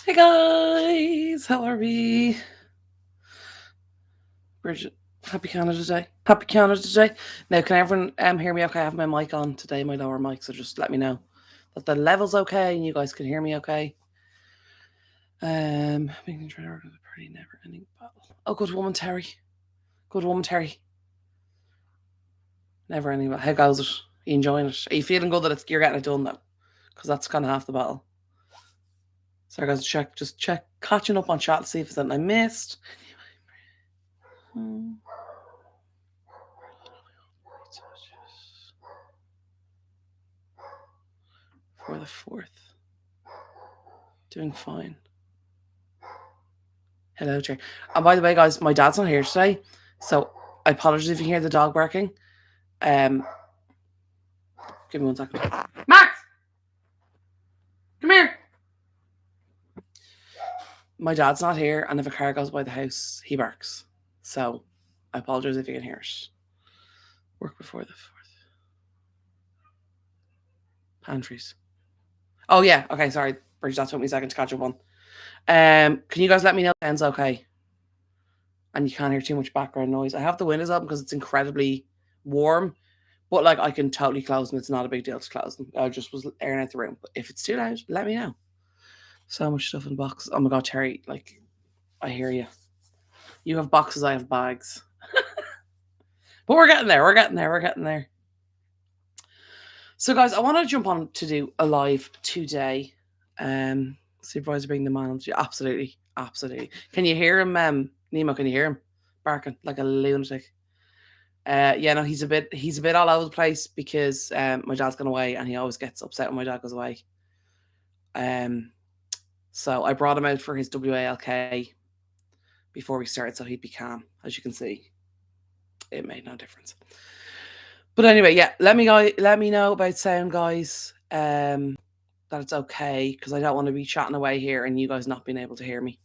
Hey guys, how are we? Bridget, happy Canada Day. Happy Canada Day. Now, can everyone hear me okay? I have my mic on today, my lower mic, so just let me know that the level's okay and you guys can hear me okay. Making try to work with a pretty never ending battle. Oh, good woman, Terry. Good woman, Terry. Never ending battle. How goes it? Are you enjoying it? Are you feeling good that you're getting it done though? Because that's kind of half the battle. So, guys, check, catching up on chat to see if there's something I missed. For the 4th. Doing fine. Hello, Jerry. And by the way, guys, my dad's not here today, so I apologize if you hear the dog barking. Give me 1 second. Max! Come here! My dad's not here, and if a car goes by the house, he barks. So I apologize if you can hear it. Work before the 4th. Pantries. Oh, yeah. Okay, sorry. Bridget, that took me a second to catch up on. Can you guys let me know if it sounds okay? And you can't hear too much background noise. I have the windows open because it's incredibly warm. But like I can totally close them. It's not a big deal to close them. I just was airing out the room. But if it's too loud, let me know. So much stuff in boxes. Oh my god, Terry, like I hear you. You have boxes, I have bags. But we're getting there. We're getting there. We're getting there. So guys, I want to jump on to do a live today. Supervisor being the man. Absolutely. Absolutely. Can you hear him, Nemo, can you hear him? Barking like a lunatic. Yeah, no, he's a bit all over the place because my dad's gone away and he always gets upset when my dad goes away. So I brought him out for his WALK before we started, so he'd be calm. As you can see, it made no difference. But anyway, yeah, let me know about sound, guys. That it's okay because I don't want to be chatting away here and you guys not being able to hear me.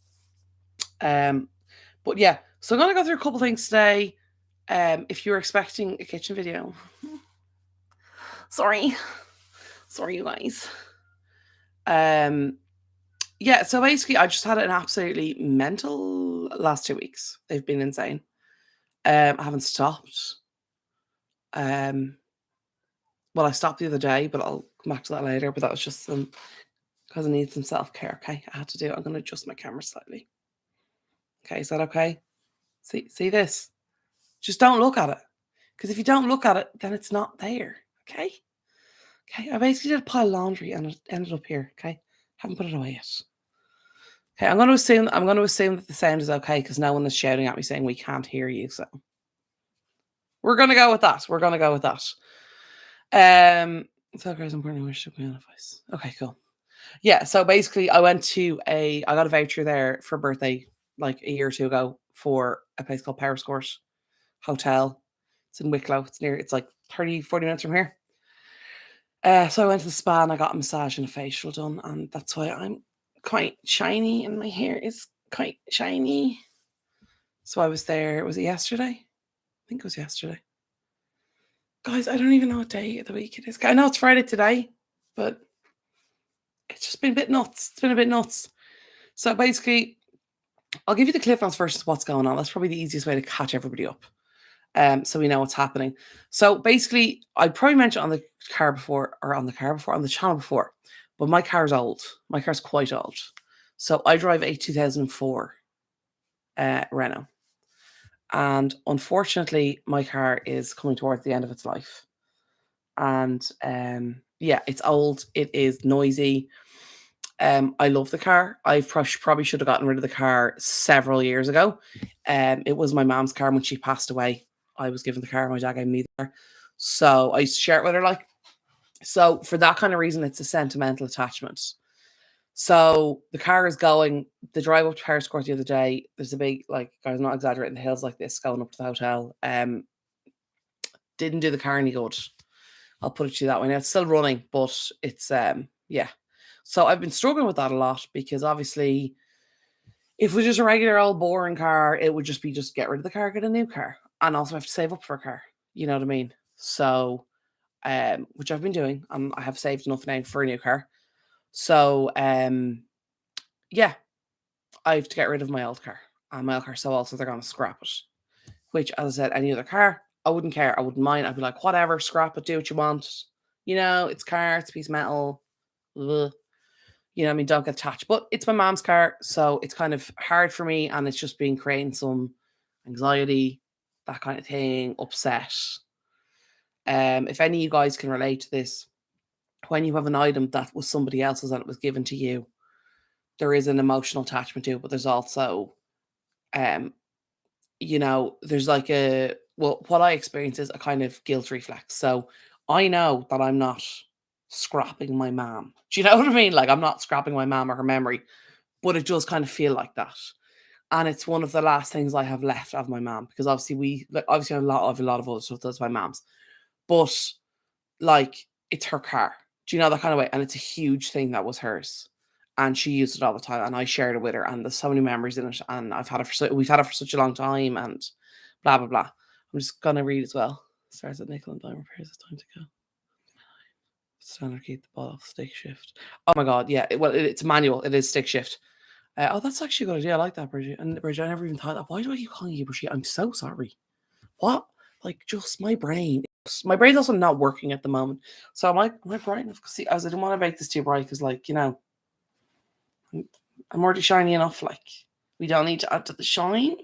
But yeah, so I'm gonna go through a couple things today. If you're expecting a kitchen video, sorry, you guys. Yeah, so basically, I just had an absolutely mental last 2 weeks. They've been insane. I haven't stopped. Well, I stopped the other day, but I'll come back to that later. But that was just because I need some self care. Okay, I had to do it. I'm going to adjust my camera slightly. Okay, is that okay? See this? Just don't look at it, because if you don't look at it, then it's not there. Okay. Okay. I basically did a pile of laundry and it ended up here. Okay, haven't put it away yet. Okay, I'm going to assume that the sound is okay because no one is shouting at me saying we can't hear you. So we're going to go with that. So guys, I'm pretty much advice. Okay, cool. Yeah, so basically, I got a voucher there for birthday like a year or two ago for a place called Powerscourt Hotel. It's in Wicklow. It's like 30, 40 minutes from here. So I went to the spa and I got a massage and a facial done, and that's why I'm quite shiny and my hair is quite shiny. So I was there. Was it yesterday? I think it was yesterday. Guys, I don't even know what day of the week it is. I know it's Friday today, but it's just been a bit nuts. It's been a bit nuts. So basically, I'll give you the cliff notes versus what's going on. That's probably the easiest way to catch everybody up. So we know what's happening. So basically, I probably mentioned on the channel before, but my car's old. My car's quite old. So I drive a 2004 Renault. And unfortunately, my car is coming towards the end of its life. And yeah, it's old. It is noisy. I love the car. I probably should have gotten rid of the car several years ago. It was my mom's car when she passed away. I was given the car. My dad gave me the car. So I used to share it with her. So for that kind of reason, it's a sentimental attachment. So the car is going. The drive up to Powerscourt the other day. There's a big, like, guys, not exaggerating, the hills like this going up to the hotel. Didn't do the car any good. I'll put it to you that way. Now it's still running, but it's yeah. So I've been struggling with that a lot because obviously, if it was just a regular old boring car, it would just be get rid of the car, get a new car, and also have to save up for a car. You know what I mean? So, which I've been doing. I have saved enough now for a new car. So, yeah, I have to get rid of my old car. And my old car so old, so they're gonna scrap it. Which, as I said, any other car, I wouldn't care. I wouldn't mind. I'd be like, whatever, scrap it, do what you want. You know, it's a car, it's a piece of metal. Ugh. You know what I mean? Don't get attached. But it's my mom's car, so it's kind of hard for me, and it's just been creating some anxiety, that kind of thing, upset. If any of you guys can relate to this, when you have an item that was somebody else's and it was given to you, there is an emotional attachment to it, but there's also um there's like what I experience is a kind of guilt reflex. So I know that I'm not scrapping my mom. Do you know what I mean? Like I'm not scrapping my mom or her memory, but it does kind of feel like that. And it's one of the last things I have left of my mom because obviously obviously a lot of other stuff that's my mom's. But like it's her car. Do you know that kind of way? And it's a huge thing that was hers. And she used it all the time, and I shared it with her, and there's so many memories in it, and we've had it for such a long time, and blah blah blah. I'm just gonna read as well. Starts at nickel and dime repairs. It's time to go. Standard keep the ball off stick shift. Oh my god, yeah. It's manual. It is stick shift. Oh, that's actually a good idea. I like that, Bridget. And Bridget, I never even thought that. Why do I keep calling you Bridget? I'm so sorry. What? Like, just my brain. My brain's also not working at the moment. So my brain. See, I didn't want to make this too bright because, like, I'm already shiny enough. Like, we don't need to add to the shine.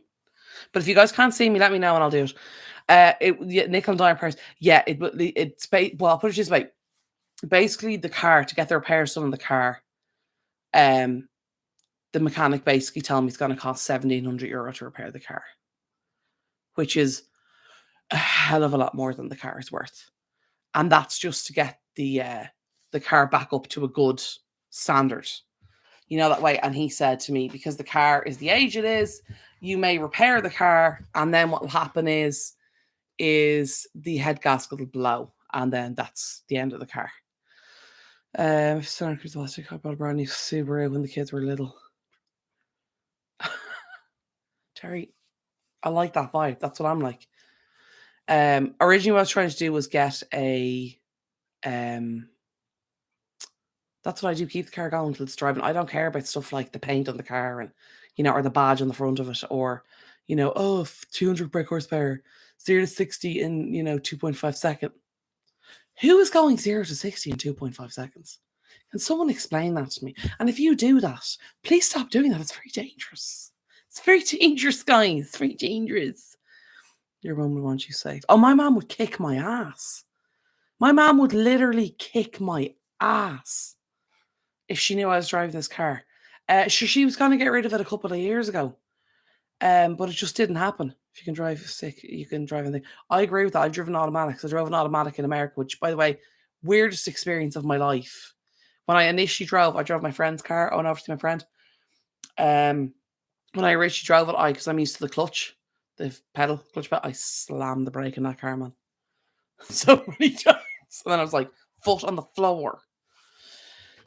But if you guys can't see me, let me know and I'll do it. Nickel and dime price. Yeah, well, I'll put it this way. Basically, the car to get the repairs done on the car, um, the mechanic basically told me it's going to cost €1,700 to repair the car, which is a hell of a lot more than the car is worth. And that's just to get the car back up to a good standard. That way. And he said to me, because the car is the age it is, you may repair the car, and then what will happen is the head gasket will blow, and then that's the end of the car. Son last week I bought a brand new Subaru when the kids were little. Terry, I like that vibe. That's what I'm like. Originally what I was trying to do was get a that's what I do, keep the car going until it's driving. I don't care about stuff like the paint on the car and, or the badge on the front of it or, 200 brake horsepower, 0 to 60 in, 2.5 seconds. Who is going 0 to 60 in 2.5 seconds? Can someone explain that to me? And if you do that, please stop doing that. It's very dangerous. It's very dangerous, guys. It's very dangerous. Your mum would want you safe. Oh, my mom would kick my ass. My mom would literally kick my ass if she knew I was driving this car. She was going to get rid of it a couple of years ago, but it just didn't happen. If you can drive stick, you can drive anything. I agree with that. I've driven automatics. I drove an automatic in America, which, by the way, weirdest experience of my life. When I initially drove, I drove my friend's car. I went over to my friend. When I originally drove it, because I'm used to the clutch, the clutch pedal, I slammed the brake in that car, man. So many times. And then I was like, foot on the floor.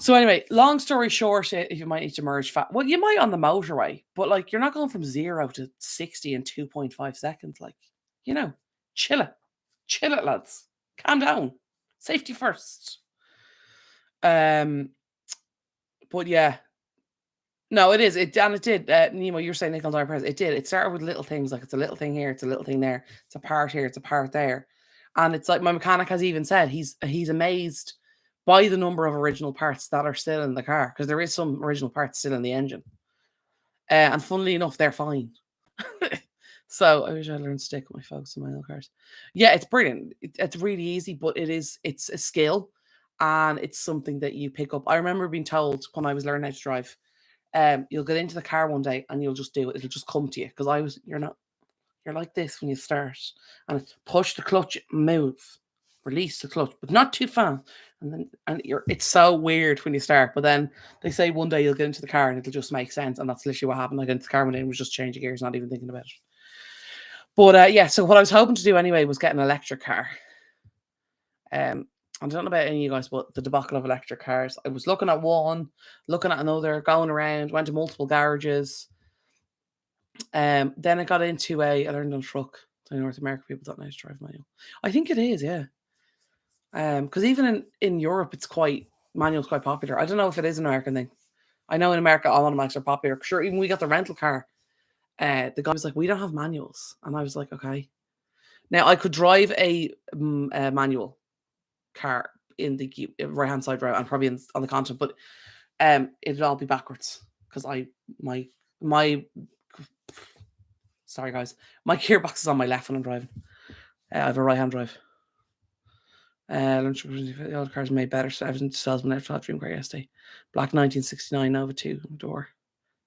So anyway, long story short, if you might need to merge fat, well, you might on the motorway, but like you're not going from 0 to 60 in 2.5 seconds. Like, chill it, lads. Calm down. Safety first. But yeah, no, it is. It did. Nemo, you're saying nickel dime. It did. It started with little things, like it's a little thing here, it's a little thing there, it's a part here, it's a part there, and it's like my mechanic has even said he's amazed by the number of original parts that are still in the car because there is some original parts still in the engine, and funnily enough, they're fine. So I wish I learned to stick with my focus on my own cars. Yeah, it's brilliant. It's really easy, but it's a skill, and it's something that you pick up. I remember being told when I was learning how to drive. You'll get into the car one day and you'll just do it. It'll just come to you because you're like this when you start and it's push the clutch, move, release the clutch, but not too fast. It's so weird when you start, but then they say one day you'll get into the car and it'll just make sense. And that's literally what happened. I got into the car one day and was just changing gears, not even thinking about it. But yeah, so what I was hoping to do anyway was get an electric car. I don't know about any of you guys, but the debacle of electric cars. I was looking at one, looking at another, going around, went to multiple garages. Then I got into I learned on a truck. So North America people don't know how to drive manual. I think it is, yeah. Because even in Europe, manual's quite popular. I don't know if it is an American thing. I know in America, automatics are popular. Sure, even we got the rental car. The guy was like, "We don't have manuals," and I was like, "Okay." Now I could drive a manual car in the right hand side road and probably on the continent, but it'd all be backwards because my my sorry guys, my gearbox is on my left when I'm driving. I have a right hand drive. The other cars made better. So everything sells when I saw Dream Car yesterday. Black 1969 Nova 2 door.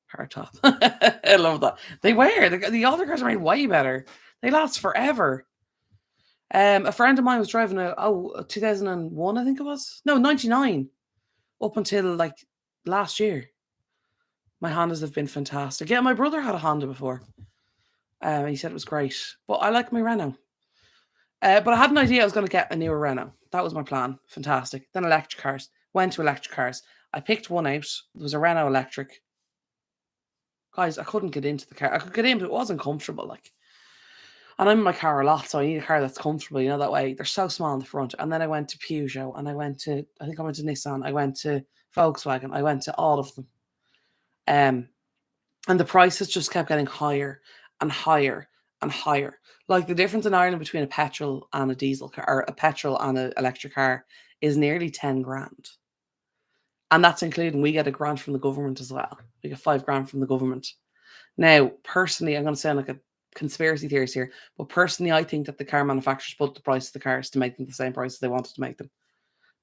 Hard top. I love that. They wear the other cars are made way better. They last forever. A friend of mine was driving a 2001, I think it was. No, 99. Up until like last year. My Hondas have been fantastic. Yeah, my brother had a Honda before. He said it was great. But I like my Renault. But I had an idea I was going to get a newer Renault. That was my plan. Fantastic. Then electric cars. Went to electric cars. I picked one out. It was a Renault electric. Guys, I couldn't get into the car. I could get in, but it wasn't comfortable. Like, and I'm in my car a lot, so I need a car that's comfortable. You know that way. They're so small in the front. And then I went to Peugeot, and I went to Nissan. I went to Volkswagen. I went to all of them. And the prices just kept getting higher and higher and higher. Like the difference in Ireland between a petrol and a diesel car, or a petrol and an electric car, is nearly 10 grand. And that's including we get a grant from the government as well. We get 5 grand from the government. Now, personally, I'm going to sound like a conspiracy theorist here, but personally, I think that the car manufacturers put the price of the cars to make them the same price as they wanted to make them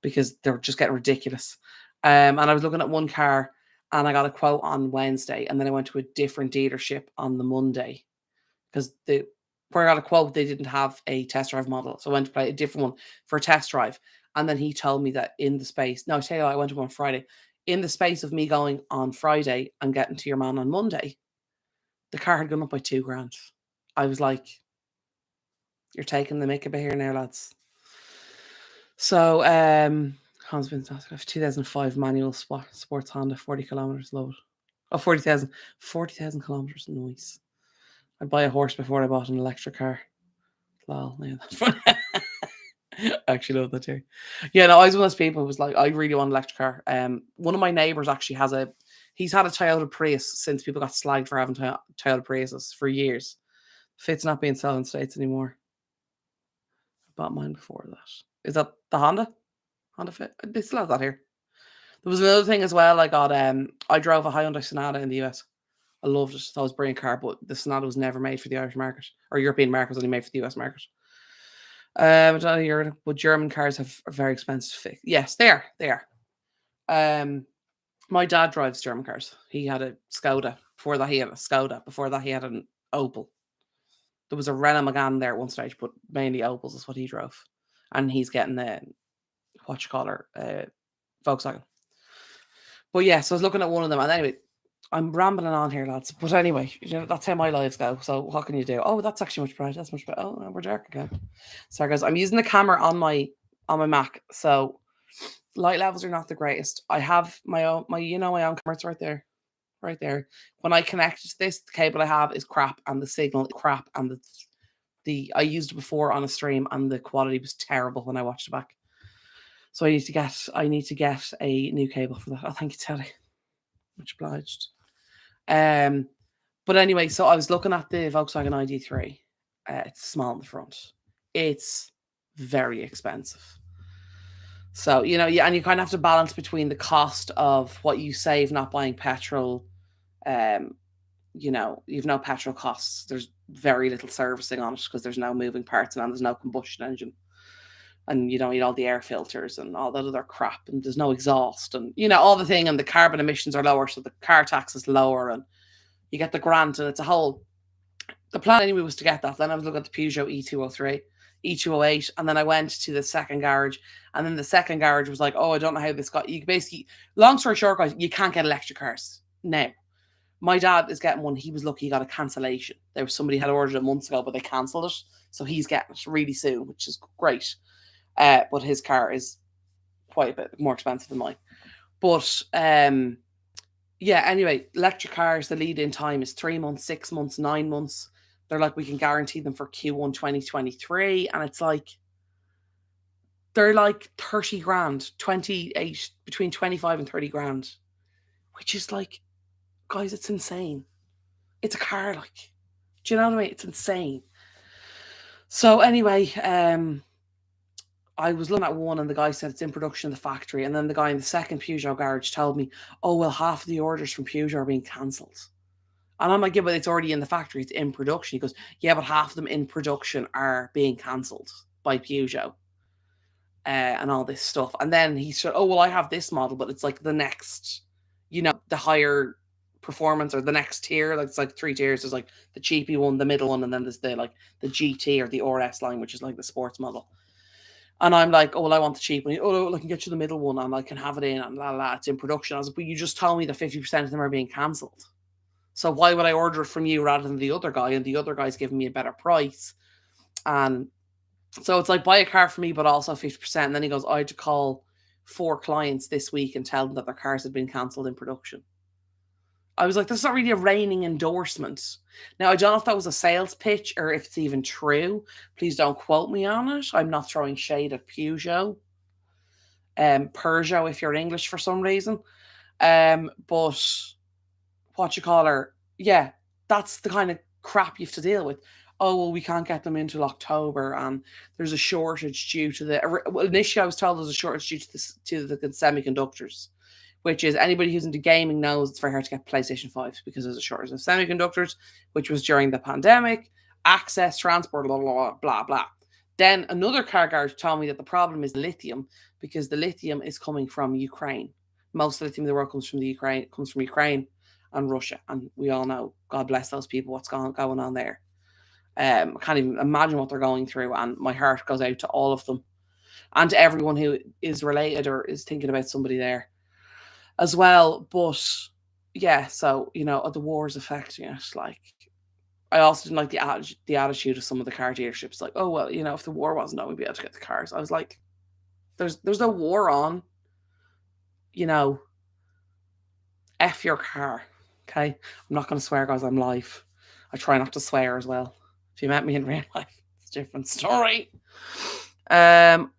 because they're just getting ridiculous. And I was looking at one car and I got a quote on Wednesday, and then I went to a different dealership on the Monday because where I got a quote, they didn't have a test drive model. So I went to play a different one for a test drive. And then he told me that in the space, no, I tell you what, I went to one on Friday. In the space of me going on Friday and getting to your man on Monday, the car had gone up by 2 grand. I was like, you're taking the mick a bit here now, lads. So, Hans been 2005 manual sports Honda, 40 kilometers load. Oh, 40,000. 40,000 kilometers. Nice. I'd buy a horse before I bought an electric car. Lol, yeah, that's funny. I actually love that too. Yeah, no, I was one of those people who was like, I really want an electric car. One of my neighbors actually he's had a Toyota Prius since people got slagged for having Toyota Priuses for years. Fit's not being sold in the States anymore. I bought mine before that. Is that the Honda? Honda Fit? They still have that here. There was another thing as well. I drove a Hyundai Sonata in the US. I loved it. Thought it was a brilliant car, but the Sonata was never made for the Irish market or European market. It was only made for the US market. I don't know Europe, but German cars are very expensive to fix. Yes, they are. They are. My dad drives German cars. He had a Skoda. Before that, he had a Skoda. Before that, he had an Opel. There was a Renault Megane there at one stage, but mainly Opels is what he drove. And he's getting the Volkswagen. But yeah, so I was looking at one of them, and anyway, I'm rambling on here, lads. But anyway, that's how my lives go. So what can you do? Oh, that's actually much brighter. That's much better. Oh, no, we're dark again. Sorry, guys. I'm using the camera on my Mac, so light levels are not the greatest. I have my own my own camera. It's right there, right there. When I connect to this, the cable I have is crap, and the signal is crap, and the I used it before on a stream, and the quality was terrible when I watched it back. So I need to get a new cable for that. Oh, thank you, Teddy. Much obliged. But anyway, so I was looking at the Volkswagen ID3. It's small in the front. It's very expensive. So, yeah, and you kind of have to balance between the cost of what you save not buying petrol. You've no petrol costs. There's very little servicing on it because there's no moving parts and there's no combustion engine. And you don't need all the air filters and all that other crap. And there's no exhaust and, all the thing. And the carbon emissions are lower. So the car tax is lower. And you get the grant, and it's a whole. The plan anyway was to get that. Then I was looking at the Peugeot E203, E208, and then I went to the second garage, and then the second garage was like, "Oh, I don't know how this got." You basically, long story short, guys, you can't get electric cars now. My dad is getting one. He was lucky he got a cancellation. There was somebody had ordered it months ago, but they cancelled it, so he's getting it really soon, which is great. But his car is quite a bit more expensive than mine. But yeah, anyway, electric cars, the lead-in time is 3 months, 6 months, 9 months. They're like, we can guarantee them for Q1 2023. And it's like, they're like 30 grand, between 25 and 30 grand, which is like, guys, it's insane. It's a car, like, do you know what I mean? It's insane. So anyway, I was looking at one and the guy said it's in production in the factory. And then the guy in the second Peugeot garage told me, oh, well, half of the orders from Peugeot are being cancelled. And I'm like, yeah, but it's already in the factory. It's in production. He goes, yeah, but half of them in production are being cancelled by Peugeot and all this stuff. And then he said, oh, well, I have this model, but it's like the next, the higher performance or the next tier. Like it's like 3 tiers. There's like the cheapy one, the middle one, and then there's the GT or the RS line, which is like the sports model. And I'm like, oh, well, I want the cheap one. Oh, I can get you the middle one and I can have it in and it's in production. I was like, but you just told me that 50% of them are being cancelled. So why would I order it from you rather than the other guy? And the other guy's giving me a better price. And so it's like, buy a car for me, but also 50%. And then he goes, I had to call 4 clients this week and tell them that their cars had been cancelled in production. I was like, that's not really a reigning endorsement. Now, I don't know if that was a sales pitch or if it's even true. Please don't quote me on it. I'm not throwing shade at Peugeot. Peugeot, if you're English for some reason. But what you call her, yeah, that's the kind of crap you have to deal with. Oh, well, we can't get them until October, and there's a shortage due to the. Well, initially, I was told there's a shortage due to the semiconductors, which is anybody who's into gaming knows it's very hard to get PlayStation 5s because there's a shortage of semiconductors, which was during the pandemic, access, transport, blah, blah, blah, blah, blah. Then another car garage told me that the problem is lithium because the lithium is coming from Ukraine. Most lithium in the world comes from Ukraine and Russia. And we all know, God bless those people, what's going on there. I can't even imagine what they're going through. And my heart goes out to all of them and to everyone who is related or is thinking about somebody there as well. But yeah, so, the war is affecting it. Like, I also didn't like the attitude of some of the car dealerships. Like, oh, well, if the war wasn't on, we'd be able to get the cars. I was like, there's no war on, F your car. Okay. I'm not going to swear, guys. I'm live. I try not to swear as well. If you met me in real life, it's a different story. I'm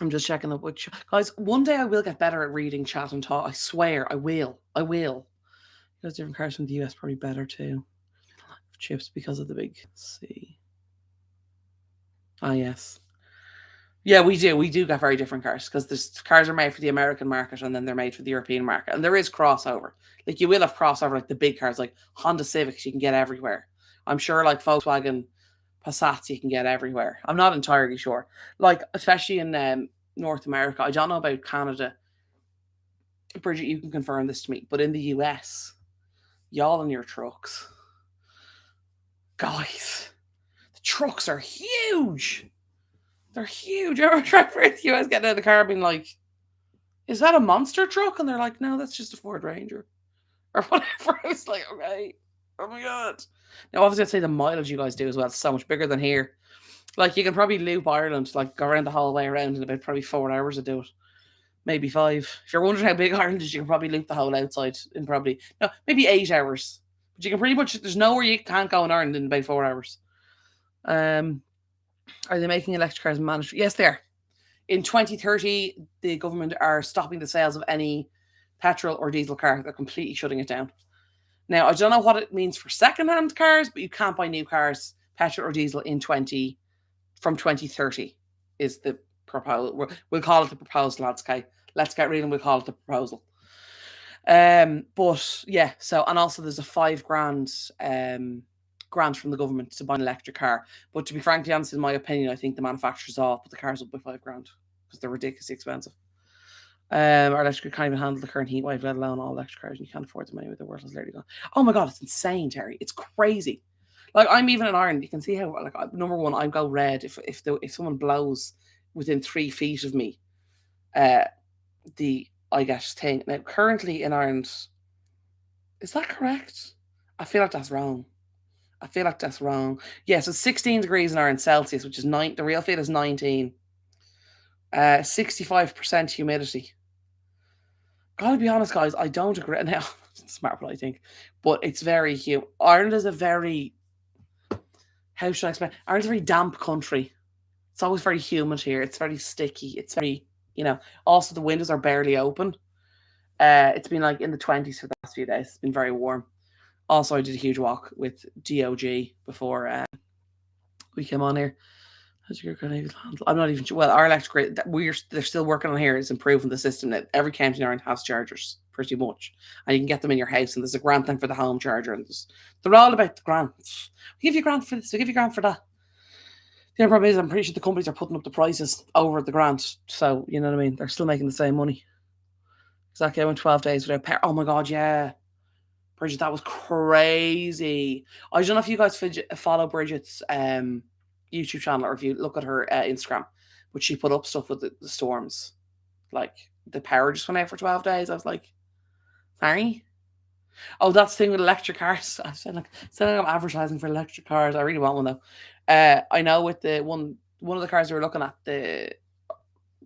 just checking up which guys. One day I will get better at reading chat and talk. I swear I will. Because different cars from the US probably better too. Chips because of the big C. Ah, yes. Yeah, we do. We do get very different cars because the cars are made for the American market and then they're made for the European market. And there is crossover. Like you will have crossover, like the big cars, like Honda Civics, you can get everywhere. I'm sure, like Volkswagen Passats, you can get everywhere. I'm not entirely sure. Like especially in North America, I don't know about Canada. Bridget, you can confirm this to me, but in the US, y'all in your trucks, guys, the trucks are huge. They're huge. I remember driving to the US getting out of the car being like, is that a monster truck? And they're like, no, that's just a Ford Ranger. Or whatever. I was like, okay. Oh my God. Now, obviously, I'd say the mileage you guys do as well is so much bigger than here. Like, you can probably loop Ireland, like, go around the whole way around in about probably 4 hours to do it. Maybe 5. If you're wondering how big Ireland is, you can probably loop the whole outside in probably, no, maybe 8 hours. But you can pretty much, there's nowhere you can't go in Ireland in about 4 hours. Are they making electric cars mandatory? Yes, they are. In 2030, the government are stopping the sales of any petrol or diesel car. They're completely shutting it down. Now, I don't know what it means for second-hand cars, but you can't buy new cars, petrol or diesel, from 2030 is the proposal. We'll call it the proposal, lads, okay? Let's get real and we'll call it the proposal. But yeah, so, and also there's a £5,000 grant from the government to buy an electric car. But to be frankly honest, in my opinion, I think the manufacturers all put the cars up by £5,000 because they're ridiculously expensive. Our electric can't even handle the current heat wave, let alone all electric cars, and you can't afford them anyway. The world has literally gone. Oh my God, it's insane, Terry. It's crazy. Like, I'm even in Ireland. You can see how, like, number one, I go red if someone blows within 3 feet of me. I get thing. Now, currently in Ireland, is that correct? I feel like that's wrong. Yeah, so 16 degrees in Ireland Celsius, which is 9. The real feel is 19. 65% humidity. Gotta be honest, guys, I don't agree. Now, it's smart, what I think, but it's very humid. Ireland is a very, how should I explain? Ireland's a very damp country. It's always very humid here. It's very sticky. It's very, also the windows are barely open. It's been like in the 20s for the last few days. It's been very warm. Also, I did a huge walk with DOG before we came on here. How's your grenade handle? I'm not even sure. Well, our electric grid, they're still working on here is improving the system that every county in Ireland has chargers, pretty much. And you can get them in your house, and there's a grant then for the home charger. And they're all about the grants. We give you a grant for this, we give you a grant for that. The only problem is, I'm pretty sure the companies are putting up the prices over the grant. So, you know what I mean? They're still making the same money. Exactly. I went 12 days without power. Oh my God, yeah. Bridget, that was crazy. I don't know if you guys follow Bridget's YouTube channel or if you look at her Instagram, but she put up stuff with the storms. Like the power just went out for 12 days. I was like, sorry? Oh, that's the thing with electric cars. I sound like I'm advertising for electric cars. I really want one though. I know with the one of the cars we were looking at, the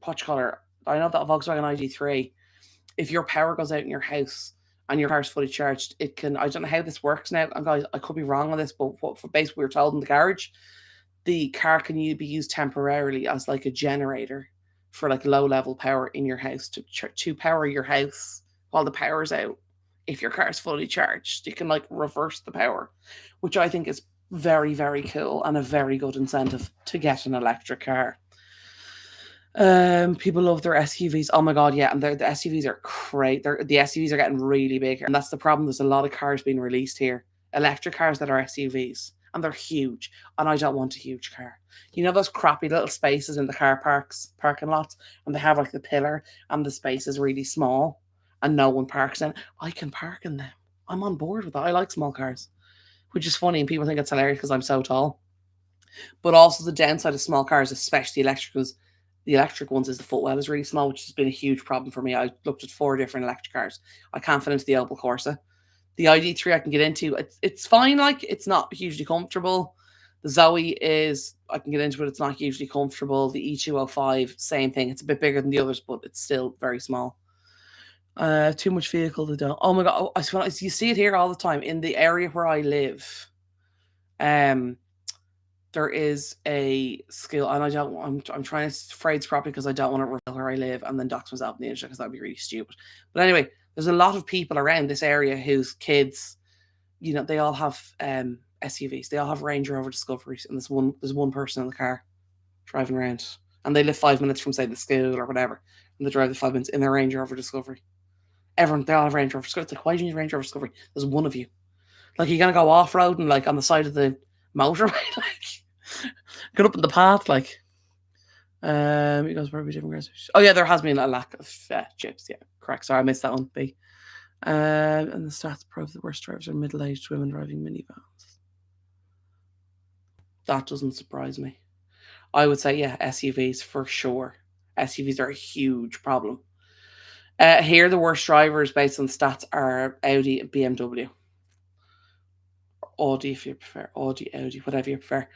what color? I know that Volkswagen ID3. If your power goes out in your house and your car's fully charged, it can. I don't know how this works now, and guys, I could be wrong on this, but what for basically we were told in the garage, the car can be used temporarily as like a generator for like low level power in your house to power your house while the power's out. If your car's fully charged, you can like reverse the power, which I think is very, very cool and a very good incentive to get an electric car. People love their SUVs. Oh my God, yeah, and the SUVs are great. The SUVs are getting really big, and that's the problem. There's a lot of cars being released here, electric cars that are SUVs, and they're huge. And I don't want a huge car. You know those crappy little spaces in the parking lots, and they have like the pillar, and the space is really small, and no one parks in. I can park in them. I'm on board with that. I like small cars, which is funny, and people think it's hilarious because I'm so tall. But also the downside of small cars, especially the electric ones, is the footwell is really small, which has been a huge problem for me. I looked at 4 different electric cars. I can't fit into the Opel Corsa. The ID3 I can get into. It's fine, like it's not hugely comfortable. The Zoe is I can get into it. It's not hugely comfortable. The E205, same thing. It's a bit bigger than the others, but it's still very small. Too much vehicle to do. Oh my God! Oh, I swear, you see it here all the time in the area where I live. There is a skill, and I'm trying to phrase properly because I don't want to reveal where I live and then dox myself in the internet because that'd be really stupid. But anyway, there's a lot of people around this area whose kids, they all have SUVs. They all have Range Rover Discoveries, and there's one person in the car driving around, and they live 5 minutes from say the school or whatever, and they drive the 5 minutes in their Range Rover Discovery. They all have Range Rover Discovery. It's like, why do you need Range Rover Discovery? There's one of you. Like, you're gonna go off road and like on the side of the motorway, like get up in the path, like. You guys probably different groceries. Oh yeah, there has been a lack of chips. Yeah, correct. Sorry, I missed that one. B. And the stats prove the worst drivers are middle-aged women driving minivans. That doesn't surprise me. I would say yeah, SUVs for sure. SUVs are a huge problem. Here, the worst drivers based on stats are Audi and BMW. Audi, if you prefer. Audi, whatever you prefer.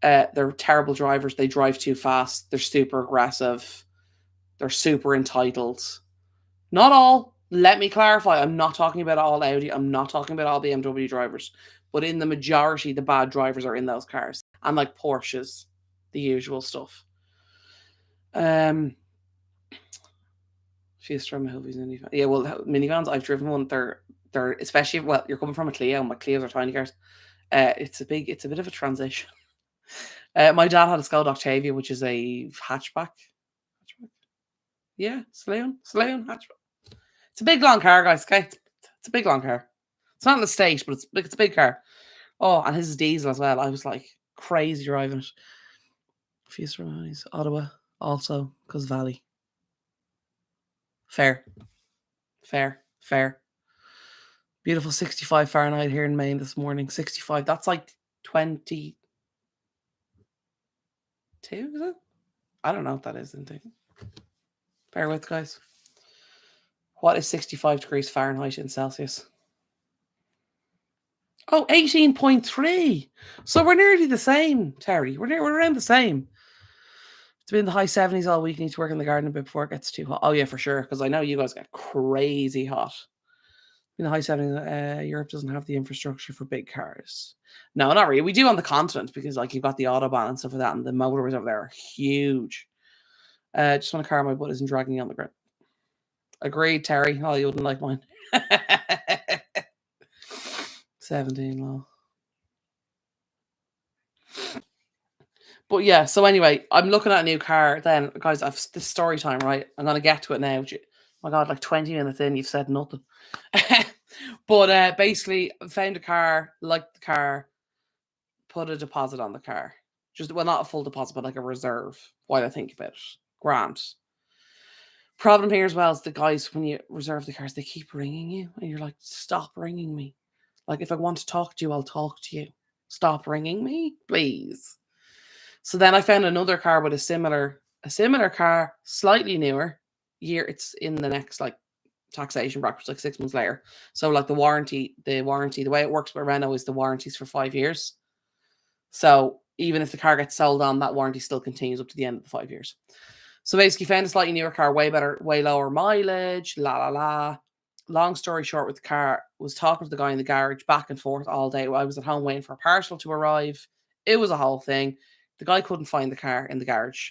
They're terrible drivers. They drive too fast. They're super aggressive. They're super entitled. Not all. Let me clarify. I'm not talking about all Audi. I'm not talking about all BMW drivers. But in the majority, the bad drivers are in those cars. And like Porsches, the usual stuff. Minivans. Yeah, well, minivans. I've driven one. They're especially you're coming from a Clio. My Clios are tiny cars. It's a bit of a transition. My dad had a Skoda Octavia, which is a hatchback. Yeah, saloon hatchback. It's a big long car, guys. Okay, it's a big long car. It's not an estate, but it's a big car. Oh, and his is diesel as well. I was like crazy driving it. Feast Romani's Ottawa also because Valley. Fair. Beautiful 65 Fahrenheit here in Maine this morning. 65. That's like 22, is it? I don't know what that is. Bear with, guys. What is 65 degrees Fahrenheit in Celsius? Oh, 18.3. So we're nearly the same, Terry. We're around the same. It's been in the high 70s all week. Need to work in the garden a bit before it gets too hot. Oh, yeah, for sure. Because I know you guys get crazy hot. In the high 70s, Europe doesn't have the infrastructure for big cars. No, not really. We do on the continent because like you've got the Autobahn and stuff like that, and the motorways over there are huge. Just want a car my butt isn't dragging on the ground. Agreed, Terry. Oh, you wouldn't like mine. 17 law. But yeah, so anyway, I'm looking at a new car then. Guys, I've this story time, right? I'm gonna get to it now. My God, like 20 minutes in, you've said nothing. But basically found a car, liked the car, put a deposit on the car. Just well, not a full deposit, but like a reserve while I think about it. Grand. Problem here as well is the guys when you reserve the cars, they keep ringing you, and you're like, stop ringing me. Like if I want to talk to you, I'll talk to you. Stop ringing me, please. So then I found another car with a similar car, slightly newer. It's in the next like taxation bracket, like 6 months later. So like the way it works with Renault is the warranties for 5 years. So even if the car gets sold on, that warranty still continues up to the end of the 5 years. So basically, found a slightly newer car, way better, way lower mileage, la la la. Long story short, with the car, was talking to the guy in the garage back and forth all day. I was at home waiting for a parcel to arrive. It was a whole thing. The guy couldn't find the car in the garage.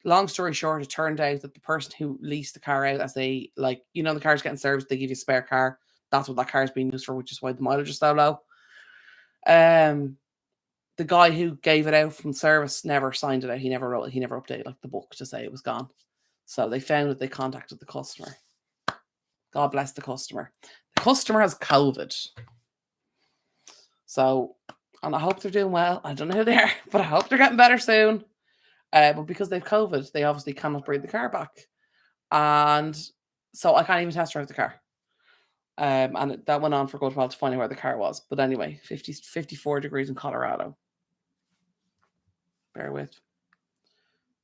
Long story short, it turned out that the person who leased the car out, as they like, the car's getting serviced, they give you a spare car. That's what that car is being used for, which is why the mileage is so low. The guy who gave it out from service never signed it out. He never updated like the book to say it was gone. So they found it. They contacted the customer. God bless the customer. The customer has COVID. So, and I hope they're doing well. I don't know who they are, but I hope they're getting better soon. But because they've COVID, they obviously cannot bring the car back. And so I can't even test drive the car. And that went on for a good while to find out where the car was. But anyway, 54 degrees in Colorado. Bear with.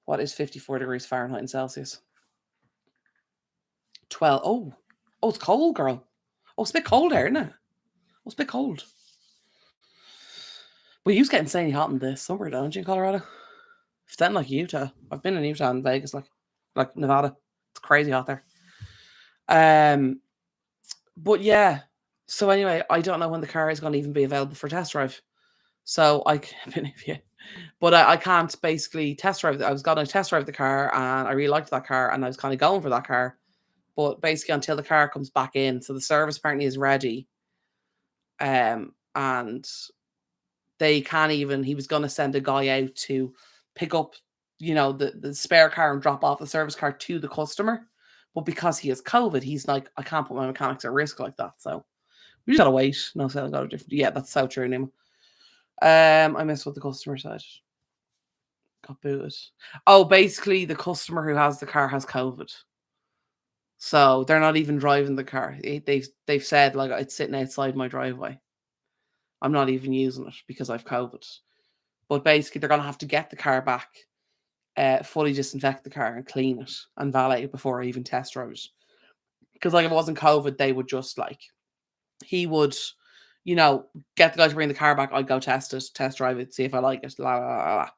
What is 54 degrees Fahrenheit in Celsius? 12. Oh, it's cold, girl. Oh, it's a bit cold there, isn't it? Oh, it's a bit cold. But you get insanely hot in the summer, don't you, in Colorado? It's then like Utah. I've been in Utah and Vegas, like Nevada. It's crazy hot there. But yeah. So anyway, I don't know when the car is going to even be available for test drive. So I can, but I can't basically test drive. I was going to test drive the car, and I really liked that car, and I was kind of going for that car. But basically, until the car comes back in, so the service apparently is ready, and they can't even. He was going to send a guy out to pick up, the spare car and drop off the service car to the customer. But because he has COVID, he's like, I can't put my mechanics at risk like that. So we just gotta wait. No, so I got a different. Yeah, that's so true, Nima. I missed what the customer said. Got booted. Oh, basically, the customer who has the car has COVID. So they're not even driving the car. They've said like it's sitting outside my driveway. I'm not even using it because I've COVID. But basically, they're gonna have to get the car back, fully disinfect the car and clean it and valet it before I even test drive it. Because like if it wasn't COVID, they would just he would, get the guy to bring the car back. I'd go test drive it, see if I like it. La, la, la, la.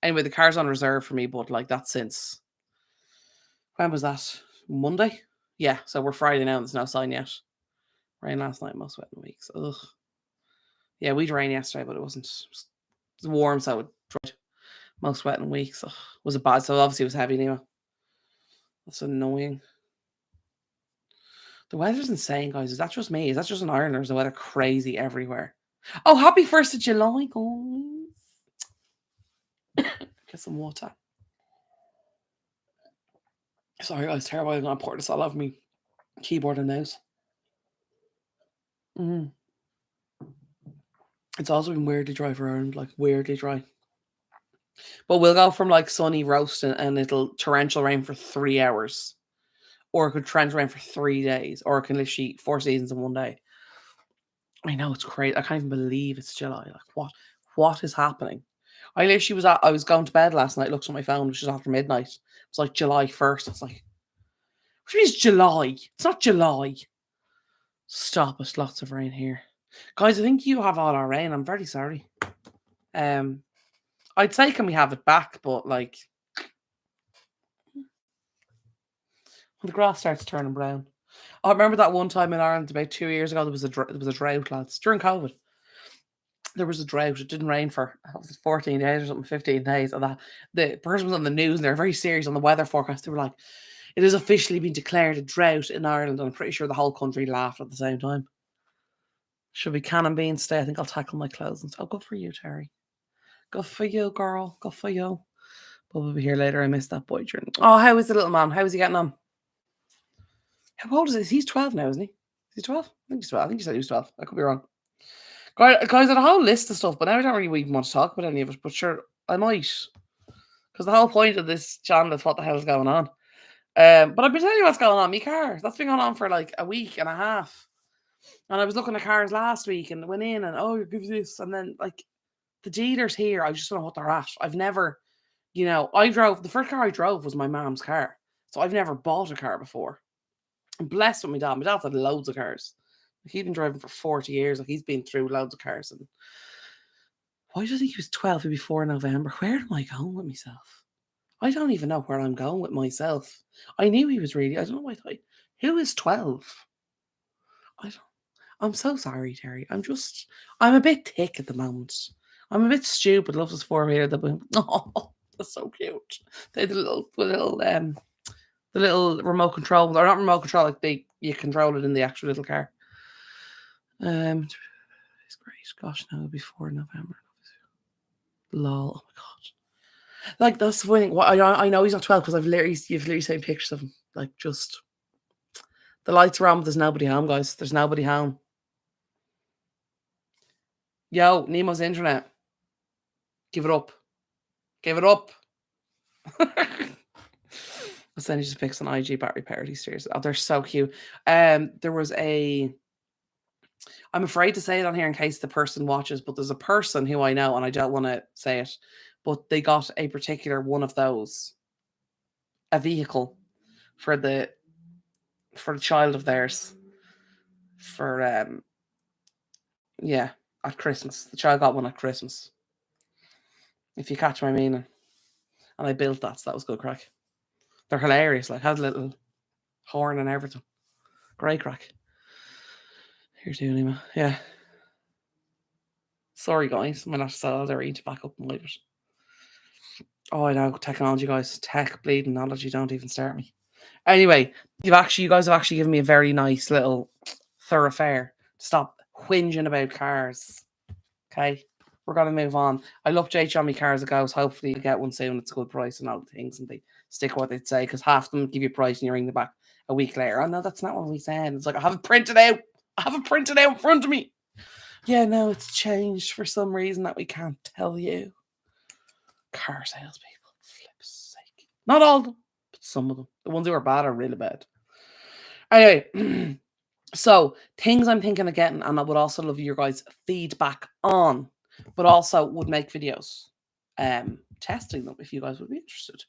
Anyway, the car's on reserve for me, but like that's since when was that? Monday? Yeah, so we're Friday now and there's no sign yet. Rain last night, most wet in weeks. Ugh. Yeah, we'd rain yesterday, but it wasn't. It was warm, so it dried. Most wet in weeks. Ugh. Was it bad? So obviously it was heavy anyway. That's annoying. The weather's insane, guys. Is that just me? Is that just in Ireland, or is the weather crazy everywhere? Oh, happy 1st of July, guys. Get some water. Sorry, guys. Terrible. I'm going to pour this all over me keyboard and mouse. It's also been weirdly dry for Ireland, like weirdly dry. But we'll go from like sunny roast and it'll torrential rain for 3 hours. Or it could torrential rain for 3 days. Or it can literally 4 seasons in one day. I know, it's crazy. I can't even believe it's July. Like, what is happening? I was going to bed last night, looked at my phone, which was after midnight. It was like July 1st. It's like, what is July? It's not July. Stop it. Lots of rain here. Guys, I think you have all our rain. I'm very sorry. I'd say can we have it back, but like when the grass starts turning brown. I remember that one time in Ireland about 2 years ago, there was a drought, lads. During COVID. There was a drought. It didn't rain for 14 days or something, 15 days. And that the person was on the news and they're very serious on the weather forecast. They were like, It has officially been declared a drought in Ireland, and I'm pretty sure the whole country laughed at the same time. Should be canning beans today. I think I'll tackle my clothes. Oh, good for you, Terry. Good for you, girl. Good for you. But we'll be here later. I missed that boy during. Oh, how is the little man? How is he getting on? How old is he? He's 12 now, isn't he? Is he 12? I think he's 12. I think he said he was 12. I could be wrong. Guys, I had a whole list of stuff, but now I don't really even want to talk about any of it. But sure, I might. Because the whole point of this channel is what the hell is going on. But I've been telling you what's going on. My car. That's been going on for like a week and a half. And I was looking at cars last week and went in and, oh, give this. And then, like, the dealers here, I just don't know what they're at. I've never, the first car I drove was my mom's car. So I've never bought a car before. I'm blessed with my dad. My dad's had loads of cars. Like, he's been driving for 40 years. Like, he's been through loads of cars. And why do you think he was 12 before November? Where am I going with myself? I don't even know where I'm going with myself. I knew he was really, I don't know why I thought, who is 12? I'm so sorry, Terry. I'm a bit thick at the moment. I'm a bit stupid. Loves his 4-wheeler. Oh, that's so cute. They the little remote control, or not remote control, like you control it in the actual little car. It's great. Gosh, no, before November. Lol. Oh my god. Like, that's the funny thing. I know he's not 12 because you've literally seen pictures of him. Like, just the lights are on, but there's nobody home, guys. There's nobody home. Yo, Nemo's internet. Give it up. Give it up. I'll send you just pics on IG battery parity stairs. Oh, they're so cute. There was I'm afraid to say it on here in case the person watches, but there's a person who I know, and I don't want to say it, but they got a particular one of those, a vehicle for the child of theirs for at Christmas. The child got one at Christmas. If you catch my meaning. And I built that, so that was good crack. They're hilarious, like, had a little horn and everything. Great crack. Here's you, Nima. Yeah. Sorry, guys. I'm not so to read to back up and wipe it. Oh, I know. Technology, guys. Tech bleeding knowledge. You don't even start me. Anyway, you guys have actually given me a very nice little thoroughfare. Stop whinging about cars. Okay? We're going to move on. I'll update you on my cars it goes. Hopefully you get one soon. It's a good price and all the things. And they stick what they'd say. Because half of them give you a price and you ring them back a week later. Oh, no, that's not what we said. It's like, I have it printed out. I have it printed out in front of me. Yeah, no, it's changed for some reason that we can't tell you. Car salespeople. Flip's sake. Not all of them, but some of them. The ones who are bad are really bad. Anyway, so things I'm thinking of getting, and I would also love your guys' feedback on, but also would make videos testing them if you guys would be interested.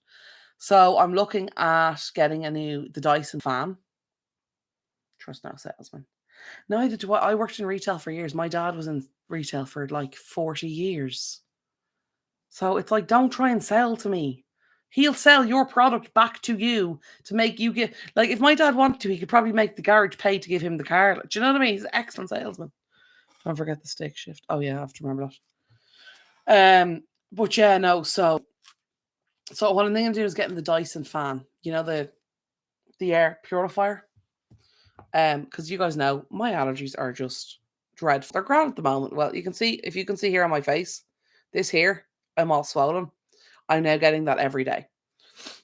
So I'm looking at getting the Dyson fan. Trust no salesman. Neither do I. I worked in retail for years. My dad was in retail for like 40 years. So it's like, don't try and sell to me. He'll sell your product back to you to make you get, like, if my dad wanted to, he could probably make the garage pay to give him the car. Do you know what I mean? He's an excellent salesman. Don't forget the stick shift. Oh yeah, I have to remember that. But yeah, no, so what I'm thinking of doing is getting the Dyson fan. You know, the air purifier. Because you guys know my allergies are just dreadful. They're grand at the moment. Well, if you can see here on my face, this here, I'm all swollen. I'm now getting that every day.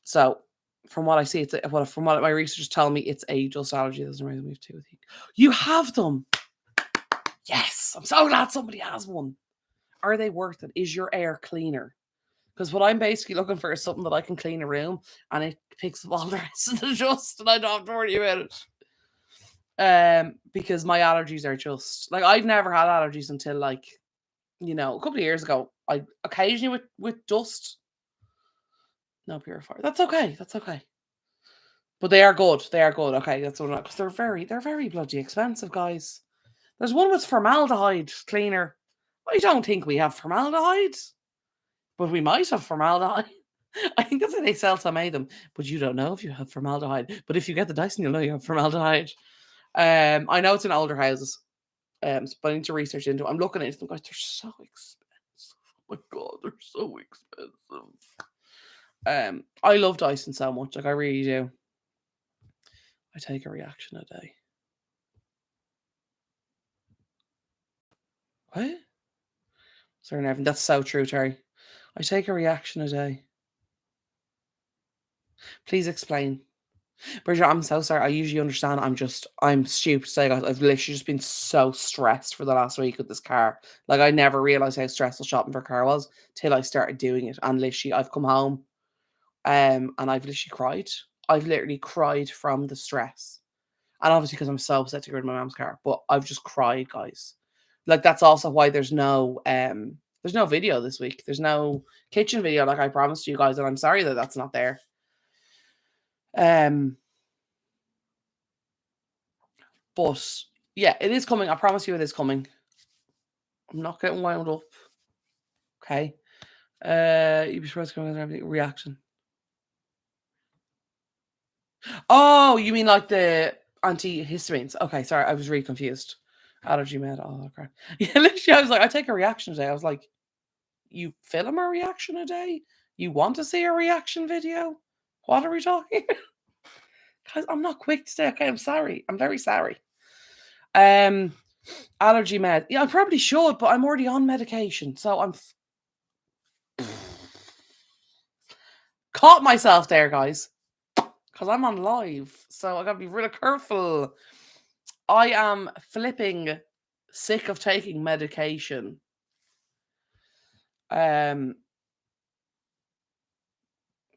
So from what I see, from what my researchers tell me, it's a dust allergy. There's no reason we have two. You have them. Yes, I'm so glad somebody has one. Are they worth it? Is your air cleaner? Because what I'm basically looking for is something that I can clean a room and it picks up all the rest of the dust and I don't have to worry about it. Because my allergies are just like, I've never had allergies until like, a couple of years ago. I occasionally with dust. No purifier. That's okay. But they are good. Okay, that's what. Because they're very bloody expensive, guys. There's one with formaldehyde cleaner. I don't think we have formaldehyde, but we might have formaldehyde. I think that's how they sell some of them. But you don't know if you have formaldehyde. But if you get the Dyson, you'll know you have formaldehyde. I know it's in older houses. But I need to research into it. I'm looking at them, guys. They're so expensive. Oh my god, they're so expensive. I love Dyson so much. Like, I really do. I take a reaction a day. What? Sorry, Nevin. That's so true, Terry. I take a reaction a day. Please explain. Bridget, I'm so sorry. I usually understand. I'm stupid today, guys. I've literally just been so stressed for the last week with this car. Like, I never realized how stressful shopping for a car was till I started doing it. And literally, I've come home, and I've literally cried. I've literally cried from the stress. And obviously, because I'm so upset to get rid of my mom's car, but I've just cried, guys. Like, that's also why there's no video this week. There's no kitchen video, like I promised you guys, and I'm sorry that that's not there. Um, but yeah, it is coming. I promise you, it is coming. I'm not getting wound up. Okay. You'd be surprised to everything reaction. Oh, you mean like the antihistamines? Okay, sorry, I was really confused. Allergy med, all that crap. Yeah, literally, I was like, I take a reaction today. I was like, you film a reaction a day? You want to see a reaction video? What are we talking? Guys, I'm not quick today. Okay, I'm sorry. I'm very sorry. Allergy med. Yeah, I probably should, but I'm already on medication, so I'm caught myself there, guys, because I'm on live, so I gotta be really careful. I am flipping sick of taking medication.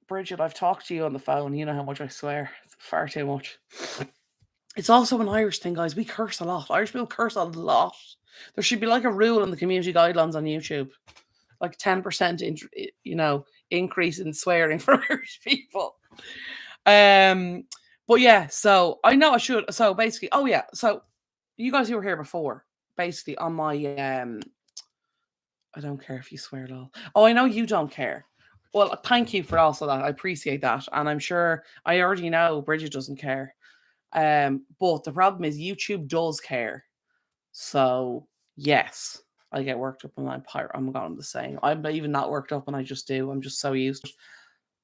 Bridget, I've talked to you on the phone. You know how much I swear. It's far too much. It's also an Irish thing, guys. We curse a lot. Irish people curse a lot. There should be like a rule in the community guidelines on YouTube, like 10% increase in swearing for Irish people. But yeah, so I know I should. So basically, oh yeah, so you guys who were here before, basically on my I don't care if you swear, lol. Oh, I know you don't care. Well, thank you for also that. I appreciate that, and I'm sure I already know Bridget doesn't care. But the problem is YouTube does care. So yes, I get worked up when I'm going the same. I'm not even not worked up when I just do. I'm just so used.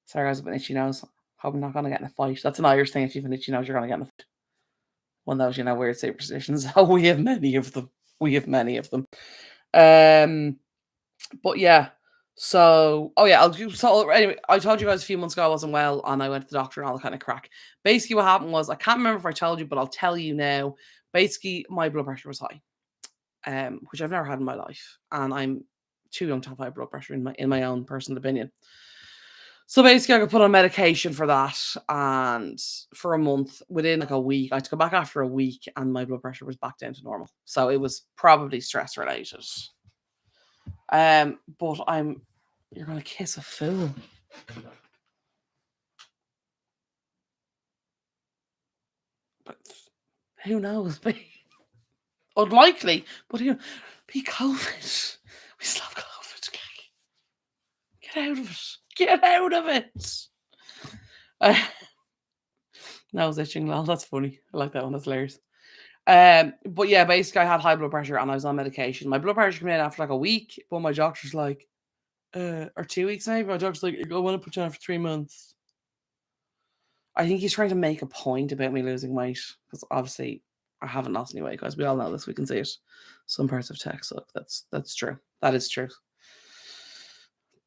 Sorry, guys, I've an itchy nose. Hope I'm not going to get in a fight. That's an Irish thing. If you've an itchy nose, you're going to get in a fight. One of those, weird superstitions. Oh, we have many of them. We have many of them. But yeah. So, oh yeah, anyway, I told you guys a few months ago I wasn't well and I went to the doctor and all that kind of crack. Basically, what happened was I can't remember if I told you, but I'll tell you now. Basically, my blood pressure was high, which I've never had in my life, and I'm too young to have high blood pressure in my own personal opinion. So basically, I got put on medication for that, and for a month, within like a week, I had to go back after a week, and my blood pressure was back down to normal. So it was probably stress related. But you're gonna kiss a fool. But who knows? Unlikely, but be COVID. We still have COVID. Get out of it. Get out of it. Nose itching, lol. That's funny. I like that one. That's hilarious. But yeah, basically, I had high blood pressure and I was on medication. My blood pressure came in after like a week, but my doctor's like, or 2 weeks maybe. My doctor's like, I want to put you on for 3 months. I think he's trying to make a point about me losing weight because obviously I haven't lost any weight, guys. We all know this. We can see it. Some parts of tech suck. That's true. That is true.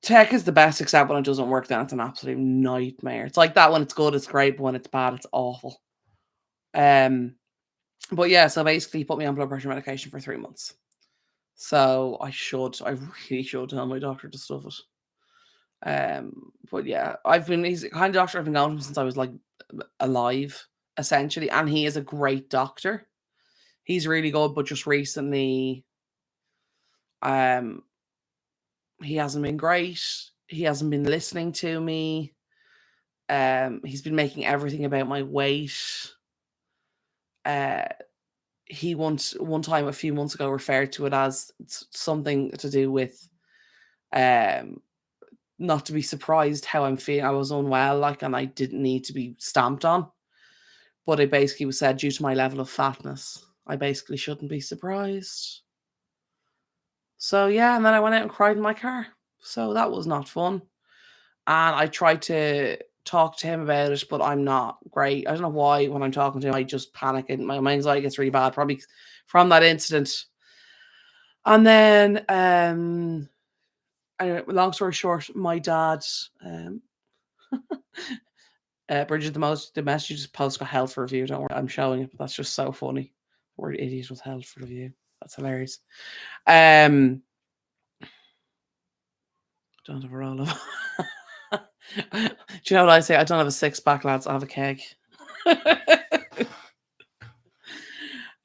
Tech is the best, except when it doesn't work, then it's an absolute nightmare. It's like that when it's good, it's great, but when it's bad, it's awful. But yeah, so basically he put me on blood pressure medication for 3 months. So I really should tell my doctor to stuff it. But yeah, he's the kind of doctor I've been going to since I was like alive, essentially, and he is a great doctor. He's really good, but just recently, he hasn't been great. He hasn't been listening to me. He's been making everything about my weight. He one time a few months ago referred to it as something to do with not to be surprised how I'm feeling. I was unwell, like, and I didn't need to be stamped on. But it basically was said due to my level of fatness, I basically shouldn't be surprised. So yeah, and then I went out and cried in my car. So that was not fun. And I tried to talk to him about it, but I'm not great. I don't know why when I'm talking to him, I just panic and my anxiety gets really bad, probably from that incident. And then, anyway, long story short, my dad, Bridget, the messages post got held for review. Don't worry, I'm showing it, but that's just so funny. The word idiot was held for review. That's hilarious. Don't have a roll of. Do you know what I say? I don't have a six-pack, lads. I have a keg.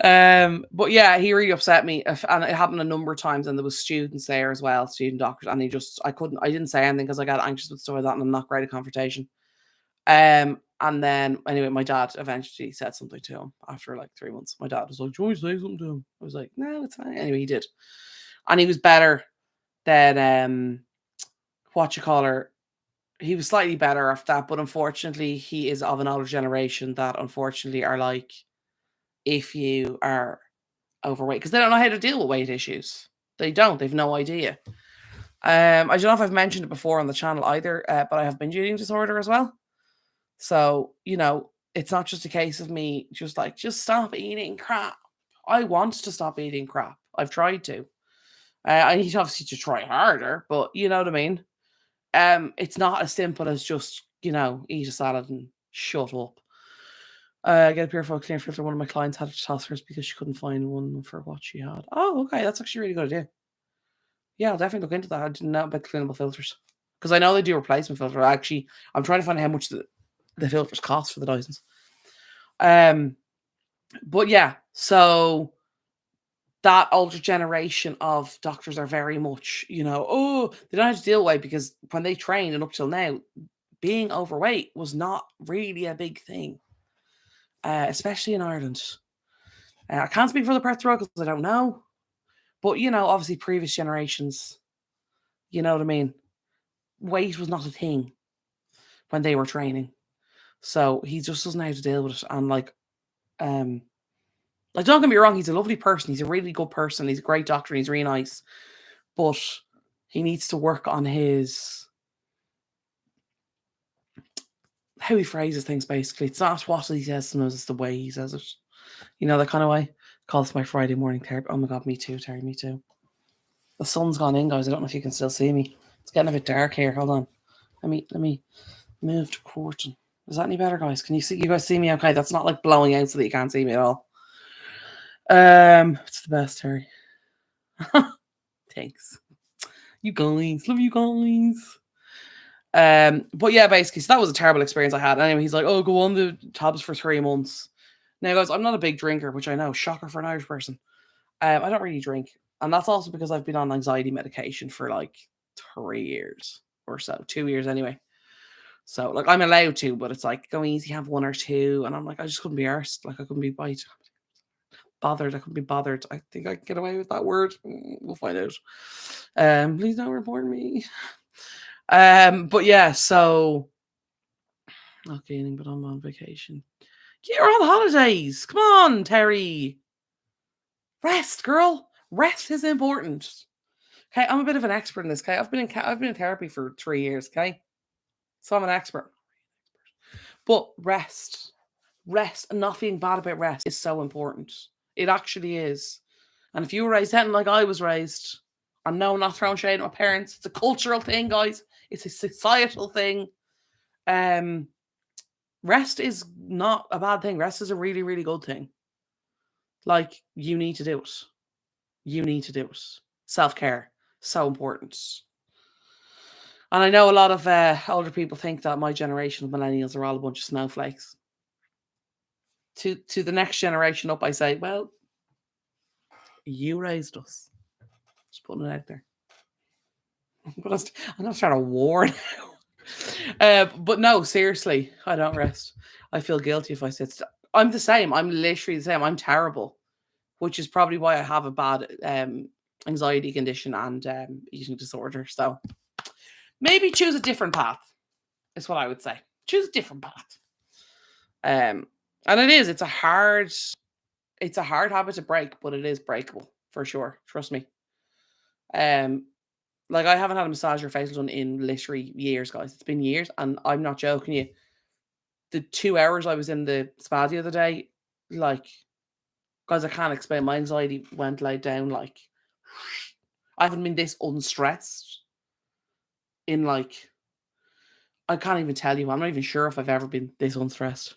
But yeah, he really upset me, and it happened a number of times. And there was students there as well, student doctors, and I didn't say anything because I got anxious with stuff like that, and I'm not great at confrontation. And then anyway, my dad eventually said something to him after like 3 months. My dad was like, "Do you want me to say something to him?" I was like, "No, it's fine." Anyway, he did, and he was better than what you call her. He was slightly better after that, but unfortunately, he is of an older generation that unfortunately are like, if you are overweight, because they don't know how to deal with weight issues. They don't. They've no idea. I don't know if I've mentioned it before on the channel either, but I have binge eating disorder as well. So, it's not just a case of me just like, just stop eating crap. I want to stop eating crap. I've tried to. I need obviously to try harder, but you know what I mean? It's not as simple as just, eat a salad and shut up. Get a purified cleaner filter. One of my clients had to toss hers because she couldn't find one for what she had. Oh, okay. That's actually a really good idea. Yeah, I'll definitely look into that. I didn't know about cleanable filters. Because I know they do replacement filter. Actually, I'm trying to find out how much the filters cost for the Dysons. But yeah, so that older generation of doctors are very much, they don't have to deal with it, because when they trained and up till now, being overweight was not really a big thing, especially in Ireland. I can't speak for the Perth Royal because I don't know, but obviously previous generations, you know what I mean. Weight was not a thing when they were training, so he just doesn't know how to deal with it. And don't get me wrong, he's a lovely person. He's a really good person. He's a great doctor. And he's really nice, but he needs to work on how he phrases things. Basically, it's not what he says sometimes; it's the way he says it. That kind of way. Call this my Friday morning therapy. Oh my god, me too, Terry. Me too. The sun's gone in, guys. I don't know if you can still see me. It's getting a bit dark here. Hold on. Let me move to curtain. Is that any better, guys? Can you see? You guys see me? Okay, that's not like blowing out so that you can't see me at all. It's the best, Terry. Thanks. You guys, love you guys. But yeah, basically, so that was a terrible experience I had. Anyway, he's like, "Oh, go on the tabs for 3 months." Now, guys, I'm not a big drinker, which I know, shocker for an Irish person. I don't really drink, and that's also because I've been on anxiety medication for like 3 years or so, 2 years anyway. So, like, I'm allowed to, but it's like, go easy, have 1 or 2, and I'm like, I just couldn't be arsed. Like, I couldn't be bothered. I couldn't be bothered. I think I can get away with that word. We'll find out. Please don't report me. But yeah, so not gaining, but I'm on vacation. You're on holidays. Come on, Terry. Rest, girl. Rest is important. Okay, I'm a bit of an expert in this. Okay, I've been in therapy for 3 years. Okay, so I'm an expert. But rest, and not feeling bad about rest is so important. It actually is. And if you were raised anything like I was raised, and no, I'm not throwing shade at my parents. It's a cultural thing, guys. It's a societal thing. Rest is not a bad thing. Rest is a really, really good thing. Like, you need to do it. You need to do it. Self-care, so important. And I know a lot of older people think that my generation of millennials are all a bunch of snowflakes. To the next generation up, I say, well, you raised us. Just putting it out there. I'm gonna start a war now. But no, seriously, I don't rest. I feel guilty if I sit still. I'm the same. I'm literally the same. I'm terrible, which is probably why I have a bad anxiety condition and eating disorder. So maybe choose a different path, is what I would say. Choose a different path. And it's a hard habit to break, but it is breakable for sure. Trust me. Like, I haven't had a massage or facial done in literally years, guys. It's been years, and I'm not joking you. The 2 hours I was in the spa the other day, like, guys, I can't explain. My anxiety went laid down, like, I haven't been this unstressed in, like, I can't even tell you. I'm not even sure if I've ever been this unstressed.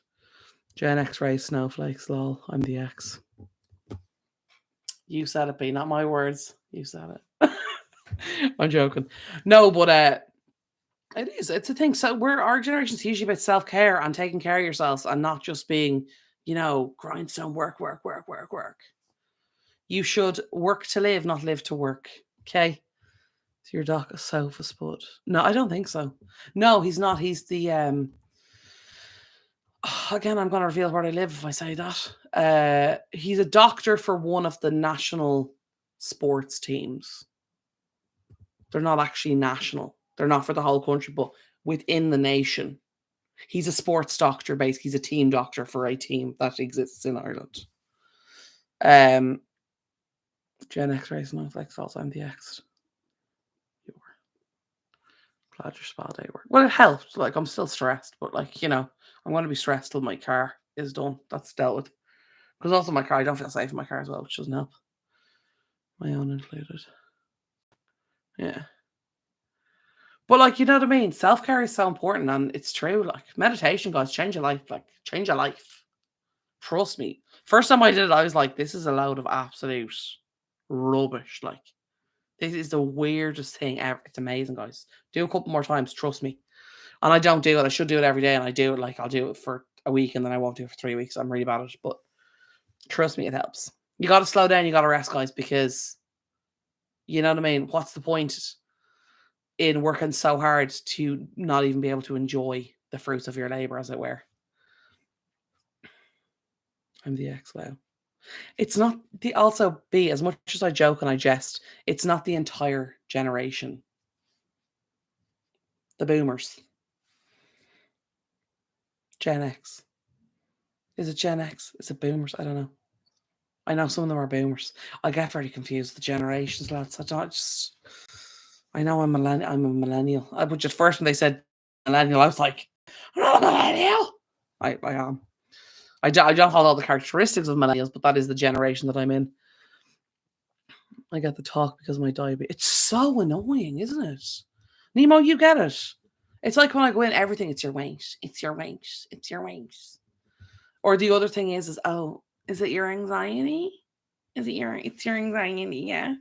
Gen X-ray snowflakes, lol. I'm the X. You said it, B, not my words. You said it. I'm joking. No, but it is. It's a thing. So our generation's usually about self-care and taking care of yourselves and not just being, grindstone work, work, work, work, work. You should work to live, not live to work. Okay. So your doc a sofa spud. No, I don't think so. No, he's not. He's the again, I'm gonna reveal where I live if I say that. He's a doctor for one of the national sports teams. They're not actually national. They're not for the whole country, but within the nation. He's a sports doctor, basically. He's a team doctor for a team that exists in Ireland. Gen X race snowflakes also I'm the X. Glad your spa day worked. Well, it helped. Like, I'm still stressed, but like, I'm gonna be stressed till my car is done. That's dealt with. Because also my car, I don't feel safe in my car as well, which doesn't help. My own included. Yeah. But like, you know what I mean? Self-care is so important, and it's true. Like, meditation, guys, change your life. Like, change your life. Trust me. First time I did it, I was like, this is a load of absolute rubbish. Like, this is the weirdest thing ever. It's amazing, guys. Do a couple more times, trust me. And I don't do it. I should do it every day, and I do it. Like, I'll do it for a week, and then I won't do it for 3 weeks. I'm really bad at it, but trust me, it helps. You got to slow down. You got to rest, guys, because you know what I mean? What's the point in working so hard to not even be able to enjoy the fruits of your labor, as it were? I'm the X, wow. It's not the also B, as much as I joke and I jest, it's not the entire generation. The boomers. Gen X. Is it Gen X? Is it boomers? I don't know. I know some of them are boomers. I get very confused. The generations, lads. I know I'm a millennial. But just first when they said millennial, I was like, I'm not a millennial. I am. I don't hold all the characteristics of millennials, but that is the generation that I'm in. I get the talk because of my diabetes. It's so annoying, isn't it? Nemo, you get it. It's like when I go in, everything, it's your weight. It's your weight. It's your weight. Or the other thing is, oh, is it your anxiety? It's your anxiety, yeah.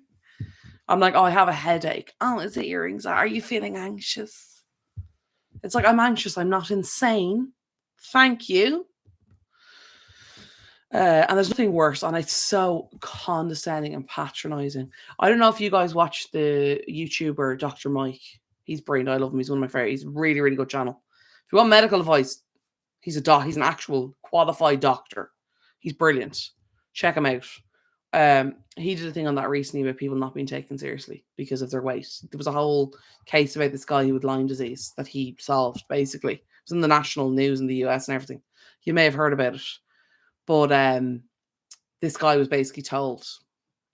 I'm like, oh, I have a headache. Oh, is it your anxiety? Are you feeling anxious? It's like, I'm anxious. I'm not insane. Thank you. And there's nothing worse, and it's so condescending and patronizing. I don't know if you guys watch the YouTuber Dr. Mike. He's brilliant. I love him. He's one of my favorite. He's a really, really good channel. If you want medical advice, he's an actual qualified doctor. He's brilliant. Check him out. He did a thing on that recently about people not being taken seriously because of their weight. There was a whole case about this guy with Lyme disease that he solved, basically. It was in the national news in the US and everything. You may have heard about it. But this guy was basically told,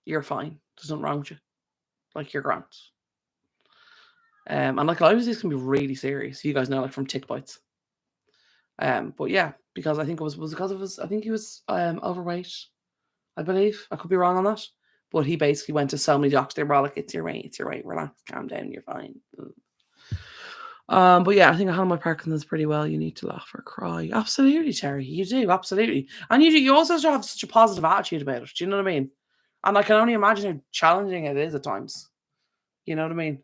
you're fine. There's nothing wrong with you. Like, you're grand. And like, Lyme disease can be really serious. You guys know, like, from tick bites. But yeah, because I think it was because of his, I think he was overweight, I believe. I could be wrong on that. But he basically went to so many doctors. They were all like, it's your weight, relax, calm down, you're fine. But yeah, I think I handle my Parkinson's pretty well. You need to laugh or cry. Absolutely, Terry. You do, absolutely. And you also have such a positive attitude about it. Do you know what I mean? And I can only imagine how challenging it is at times. You know what I mean?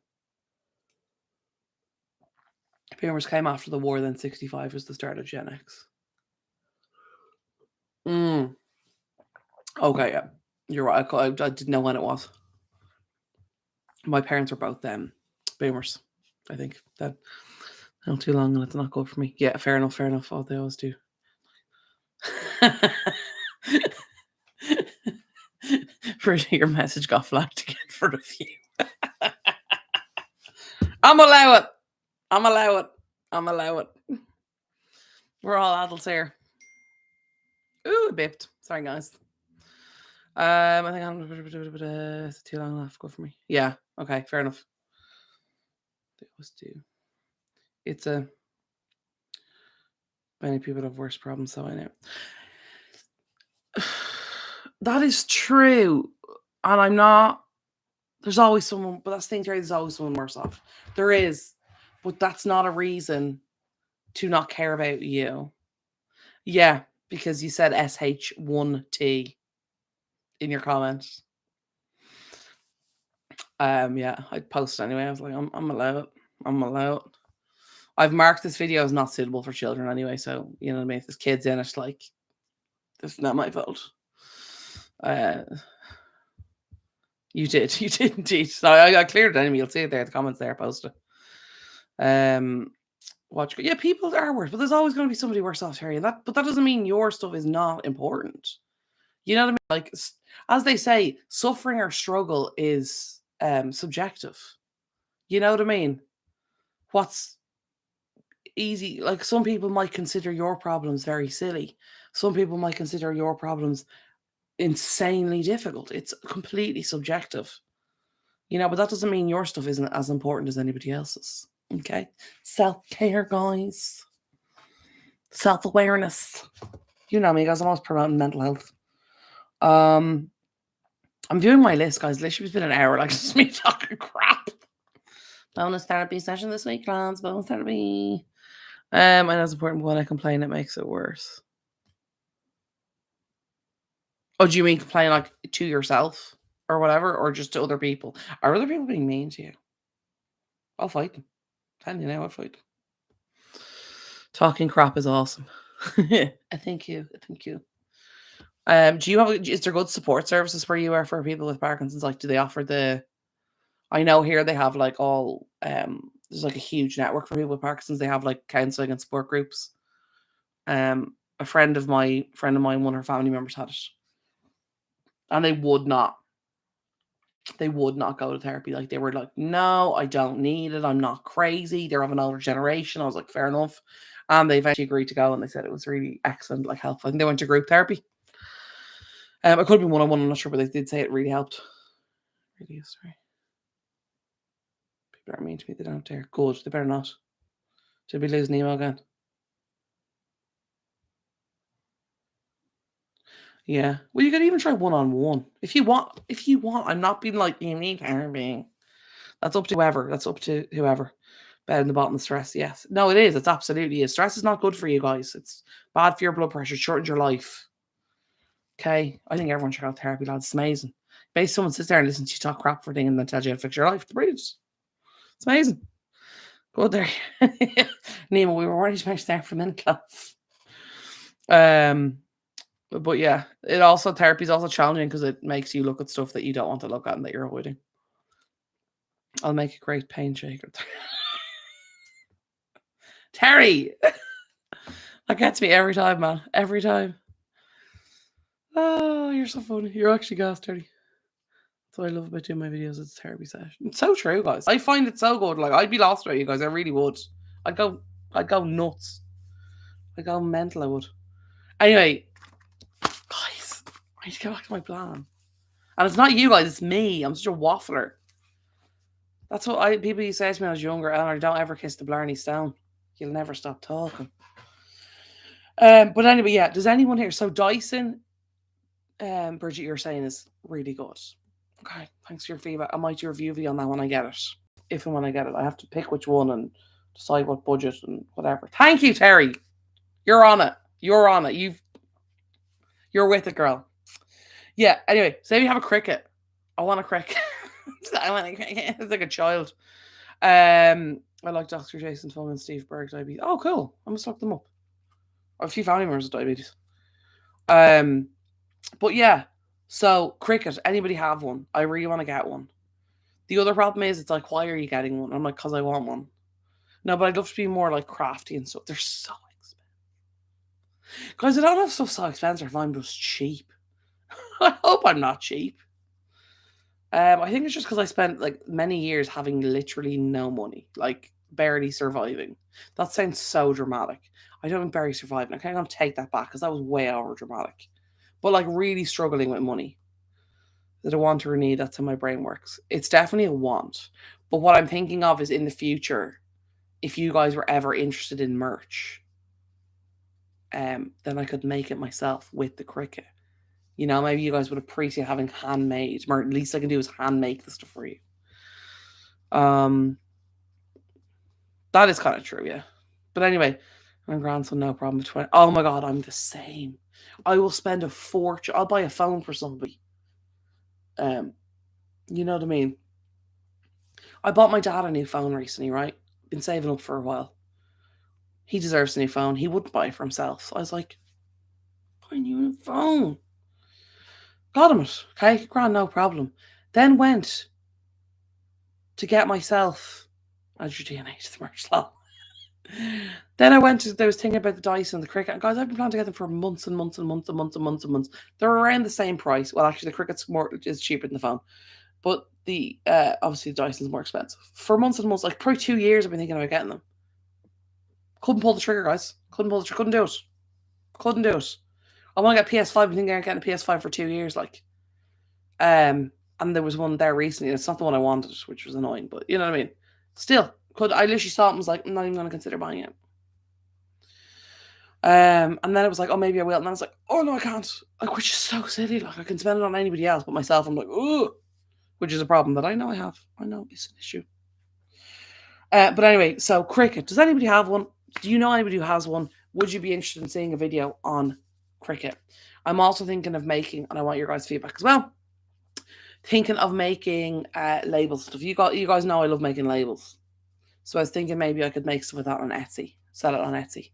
Boomers came after the war, then 65 was the start of Gen X. Okay, yeah. You're right. I didn't know when it was. My parents were both boomers, I think. That not too long and it's not good for me. Yeah, fair enough, fair enough. Oh, they always do. Your message got flagged again for the view. I'm allow it. I'm allow it. We're all adults here. Ooh, it bipped. Sorry, guys. I think I'm too long enough. Good for me. Yeah. Okay. Fair enough. They always do. It's a many people have worse problems, so I know. That is true. And I'm not there's always someone, but that's the thing, Terry, there's always someone worse off. There is. But that's not a reason to not care about you. Yeah, because you said SH1T in your comments. Yeah, I posted anyway. I was like, I'm allowed. I'm allowed. I've marked this video as not suitable for children anyway, so you know what I mean. If there's kids in it, like, it's not my fault. You did indeed. So I cleared it anyway. You'll see it there. The comments there posted. Yeah, people are worse, but there's always going to be somebody worse off, Harry. But that doesn't mean your stuff is not important. You know what I mean? Like, as they say, suffering or struggle is subjective. You know what I mean? What's easy, like, some people might consider your problems very silly. Some people might consider your problems insanely difficult. It's completely subjective. You know, but that doesn't mean your stuff isn't as important as anybody else's. Okay? Self-care, guys. Self-awareness. You know me, guys. I'm always promoting mental health. I'm viewing my list, guys. Literally, it's been an hour, like, just me talking crap. Bonus therapy session this week, lads. Bonus therapy. I know it's important, but when I complain, it makes it worse. Oh, do you mean complain, like, to yourself or whatever, or just to other people? Are other people being mean to you? I'll fight them. Telling you now, I'll fight them. Talking crap is awesome. Thank you. Thank you. Do you have? Is there good support services where you are for people with Parkinson's? Like, do they offer the? I know here they have like all. There's like a huge network for people with Parkinson's. They have like counselling and support groups. A friend of mine, one of her family members had it, and they would not go to therapy. Like, they were like, no, I don't need it. I'm not crazy. They're of an older generation. I was like, fair enough. And they eventually agreed to go, and they said it was really excellent, like, helpful. I think they went to group therapy. It could have been one-on-one, I'm not sure, but they did say it really helped. Really is, sorry. People are mean to me, they don't dare. Good, they better not. Did we lose Nemo again? Yeah. Well, you could even try one-on-one. If you want. I'm not being like, you need therapy. That's up to whoever. Bed in the bottom of stress, yes. No, it is. It's absolutely is. Stress is not good for you guys. It's bad for your blood pressure. It shortens your life. Okay? I think everyone should go to therapy, lads. It's amazing. Basically, someone sits there and listens to you talk crap for a thing and then tells you how to fix your life. It's brilliant. It's amazing. Good there. Nemo, we were already supposed to start from in class. But yeah, therapy is also challenging because it makes you look at stuff that you don't want to look at and that you're avoiding. I'll make a great pain shaker. Terry! That gets me every time, man. Every time. Oh, you're so funny. You're actually gas, Terry. That's what I love about doing my videos. It's a therapy session. It's so true, guys. I find it so good. Like, I'd be lost without you guys. I really would. I'd go nuts. I'd go mental, I would. Anyway, guys, I need to get back to my plan. And it's not you guys, it's me. I'm such a waffler. That's what people used to say to me when I was younger. Eleanor, don't ever kiss the Blarney Stone. You'll never stop talking. But anyway, yeah. Does anyone here? So Dyson, Bridget, you're saying is really good. Okay, thanks for your feedback. I might do a review on that when I get it. If and when I get it, I have to pick which one and decide what budget and whatever. Thank you, Terry. You're on it. You're with it, girl. Yeah. Anyway, say you have a cricket. I want a cricket. I want a cricket. It's like a child. I like Dr. Jason Fung and Steve Berg diabetes. Oh, cool. I must look them up. A few family members with diabetes. But yeah. So cricket. Anybody have one? I really want to get one. The other problem is, it's like, why are you getting one? I'm like, because I want one. No, but I'd love to be more like crafty and stuff. They're so expensive. Guys, I don't know if stuff's so expensive if I'm just cheap. I hope I'm not cheap. I think it's just because I spent like many years having literally no money, like barely surviving. That sounds so dramatic. I don't mean barely surviving. I kind of take that back because that was way over dramatic. But like really struggling with money. Is it a want or a need? That's how my brain works. It's definitely a want. But what I'm thinking of is in the future, if you guys were ever interested in merch, then I could make it myself with the Cricut. You know, maybe you guys would appreciate having handmade, or at least I can do is hand make the stuff for you. That is kind of true, yeah. But anyway, my grandson, no problem. 20. Oh my god, I'm the same. I will spend a fortune. I'll buy a phone for somebody. You know what I mean? I bought my dad a new phone recently, right? Been saving up for a while. He deserves a new phone. He wouldn't buy it for himself. So I was like, buy you a new phone. Got him it. Okay, grand, no problem. Then went to get myself. Add your DNA to the merch law. Then I went to, there was thinking about the Dyson and the Cricut. And guys, I've been planning to get them for months and months and months and months and months and months. They're around the same price. Well, actually, the Cricut's is cheaper than the phone. But the obviously the Dyson's more expensive. For months and months, like probably 2 years, I've been thinking about getting them. Couldn't pull the trigger, guys. Couldn't do it. Couldn't do it. I want to get PS5. I've been thinking about getting a PS5 for 2 years, like. And there was one there recently. And it's not the one I wanted, which was annoying. But you know what I mean. Still, I literally saw it and was like, I'm not even going to consider buying it. And then it was like, oh, maybe I will. And then I was like, oh no, I can't. Like, which is so silly. Like, I can spend it on anybody else but myself. I'm like, oh, which is a problem that I know I have. I know it's an issue. But anyway, so Cricut. Does anybody have one? Do you know anybody who has one? Would you be interested in seeing a video on Cricut? I'm also thinking of making, and I want your guys' feedback as well. Thinking of making labels stuff. You guys know I love making labels. So I was thinking maybe I could make some of that on Etsy, sell it on Etsy.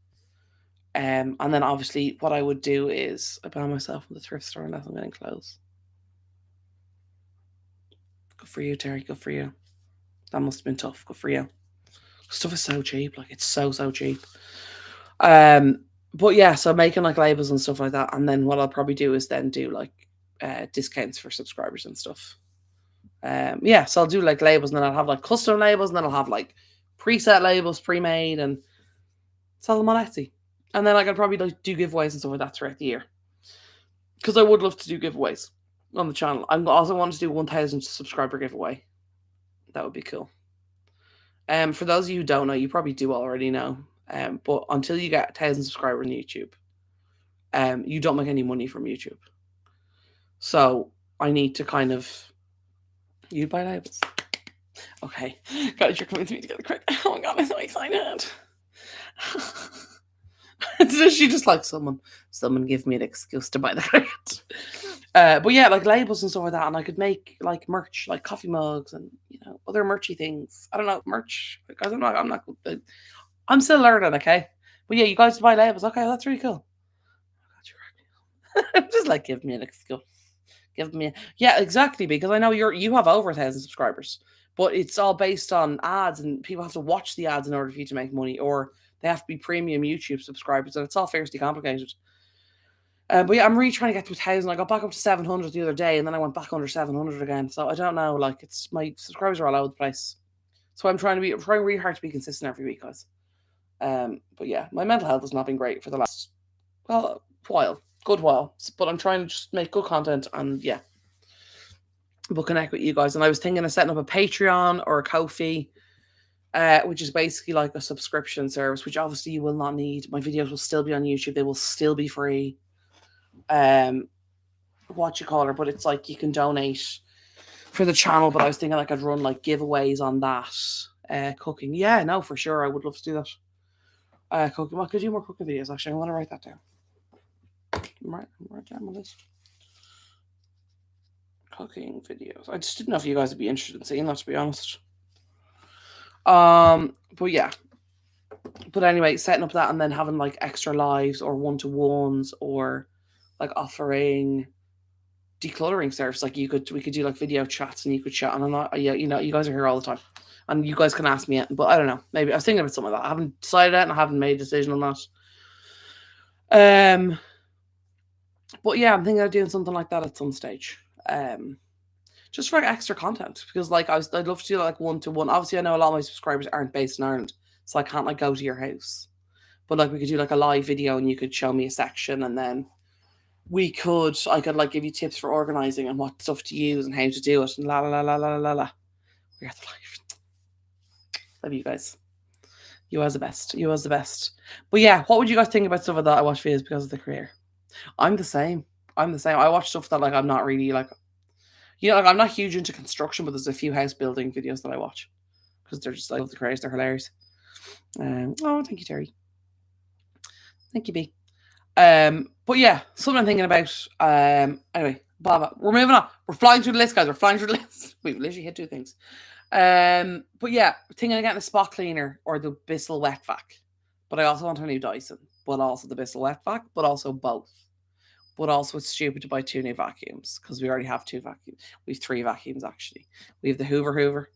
And then obviously what I would do is I buy myself from the thrift store unless I'm getting clothes. Good for you, Terry. Good for you. That must have been tough. Good for you. Stuff is so cheap. Like, it's so cheap. But yeah, so making like labels and stuff like that. And then what I'll probably do is then do like discounts for subscribers and stuff. Yeah, so I'll do like labels, and then I'll have like custom labels, and then I'll have like preset labels pre-made and sell them on Etsy. And then I could probably like do giveaways and stuff like that throughout the year. Because I would love to do giveaways on the channel. I also want to do 1,000 subscriber giveaway. That would be cool. For those of you who don't know, you probably do already know. But until you get 1,000 subscribers on YouTube, you don't make any money from YouTube. So I need to kind of. You buy labels. Okay. Guys, you're coming to me to get the Cricut. Oh my god, I'm so excited. So she just like someone give me an excuse to buy the Cricut. But yeah, like labels and stuff like that, and I could make like merch, like coffee mugs and other merchy things. I don't know, merch. Guys, I'm still learning, okay? But yeah, you guys buy labels. Okay, that's really cool. Just like give me an excuse. Yeah, exactly, because I know you have over 1,000 subscribers, but it's all based on ads, and people have to watch the ads in order for you to make money, or they have to be premium YouTube subscribers, and it's all fiercely complicated. But yeah, I'm really trying to get to 1,000. I got back up to 700 the other day, and then I went back under 700 again. So I don't know. Like, it's my subscribers are all over the place. So I'm trying really hard to be consistent every week, guys. But yeah, my mental health has not been great for the last good while. But I'm trying to just make good content, and yeah, but connect with you guys. And I was thinking of setting up a Patreon or a Ko-fi, which is basically like a subscription service, which obviously you will not need. My videos will still be on YouTube. They will still be free. But it's like you can donate for the channel, but I was thinking like I'd run like giveaways on that. Cooking. Yeah, no, for sure. I would love to do that. Cooking. I could do more cooking videos, actually. I'm going to write that down. Right down my list. Cooking videos. I just didn't know if you guys would be interested in seeing that, to be honest. But yeah. But anyway, setting up that and then having like extra lives or one-to-ones or like offering decluttering service. Like we could do like video chats and you could chat, and I'm not, yeah, you guys are here all the time and you guys can ask me it, but I don't know, maybe I was thinking about something like that. I haven't decided it and I haven't made a decision on that. But yeah, I'm thinking of doing something like that at some stage. Just for extra content, because like I'd love to do like one-to-one. Obviously I know a lot of my subscribers aren't based in Ireland, so I can't like go to your house, but like we could do like a live video and you could show me a section, and then I could like give you tips for organizing and what stuff to use and how to do it and la la la la la la la. We're the life. Love you guys. You was the best. You was the best. But yeah, what would you guys think about stuff like that? I watch videos because of the career. I'm the same. I'm the same. I watch stuff that like I'm not really like, like I'm not huge into construction, but there's a few house building videos that I watch because they're just, I love the creators. They're hilarious. Oh, thank you, Terry. Thank you, B. But yeah, something I'm thinking about. Anyway, blah blah. We're moving on. We're flying through the list, guys. We're flying through the list. We've literally hit 2 things. But yeah, thinking of getting a spot cleaner or the Bissell wet vac. But I also want a new Dyson, but also the Bissell wet vac, but also both. But also it's stupid to buy 2 new vacuums because we already have 2 vacuums. We have 3 vacuums actually. We have the Hoover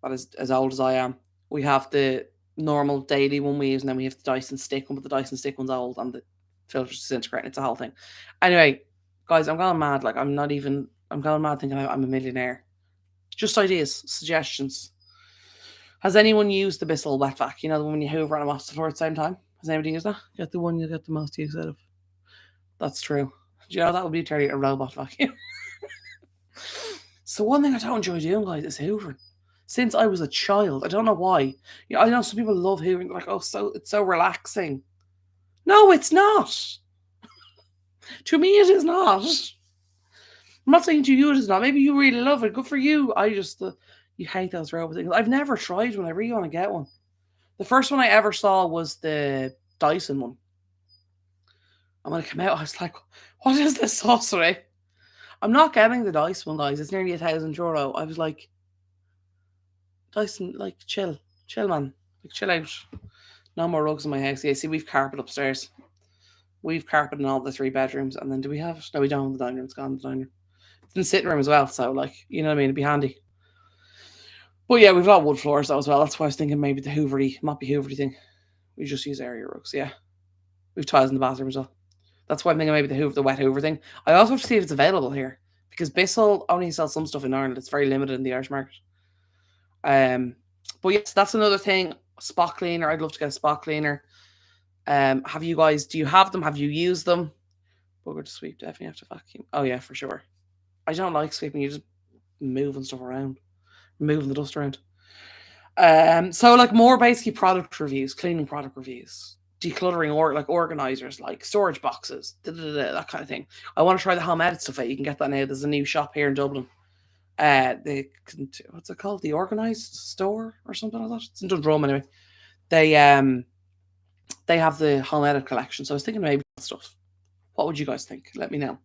that is as old as I am. We have the normal daily one we use, and then we have the Dyson stick one, but the Dyson stick one's old and the filter's disintegrating. It's a whole thing. Anyway, guys, I'm going mad. Like I'm going mad thinking I'm a millionaire. Just ideas, suggestions. Has anyone used the Bissell wet vac? You know, the one when you hoover and mops the floor at the same time? Has anybody used that? Get the one you get the most use out of. That's true. Do you know that would be turning a robot vacuum? So one thing I don't enjoy doing, guys, is hoovering. Since I was a child, I don't know why. I know some people love hoovering. Like, oh, it's so relaxing. No, it's not. To me, it is not. I'm not saying to you it is not. Maybe you really love it. Good for you. I just you hate those robot things. I've never tried one. I really want to get one. The first one I ever saw was the Dyson one. And when it came out, I was like, what is this sorcery? I'm not getting the Dyson one, guys. It's nearly €1,000. I was like, Dyson, like, chill, man. Like, chill out. No more rugs in my house. Yeah, see, we've carpet upstairs. We've carpet in all the 3 bedrooms. And then do we have it? No, we don't have the dining room. It's gone, the dining room. It's in the sitting room as well. So, like, you know what I mean? It'd be handy. But yeah, we've got wood floors though as well. That's why I was thinking maybe the moppy hoovery thing. We just use area rugs. Yeah. We've tiles in the bathroom as well. That's why I'm thinking maybe the wet hoover thing. I also have to see if it's available here. Because Bissell only sells some stuff in Ireland. It's very limited in the Irish market. But yes, that's another thing. Spot cleaner. I'd love to get a spot cleaner. Do you have them? Have you used them? Bugger to sweep, definitely have to vacuum. Oh yeah, for sure. I don't like sweeping, you just moving stuff around. Moving the dust around. So like more basically product reviews, cleaning product reviews, decluttering or like organizers, like storage boxes, that kind of thing. I want to try the home edit stuff out. You can get that now. There's a new shop here in Dublin. What's it called? The Organized Store or something like that. It's in Dundrum anyway. They have the home edit collection. So I was thinking maybe that stuff. What would you guys think? Let me know.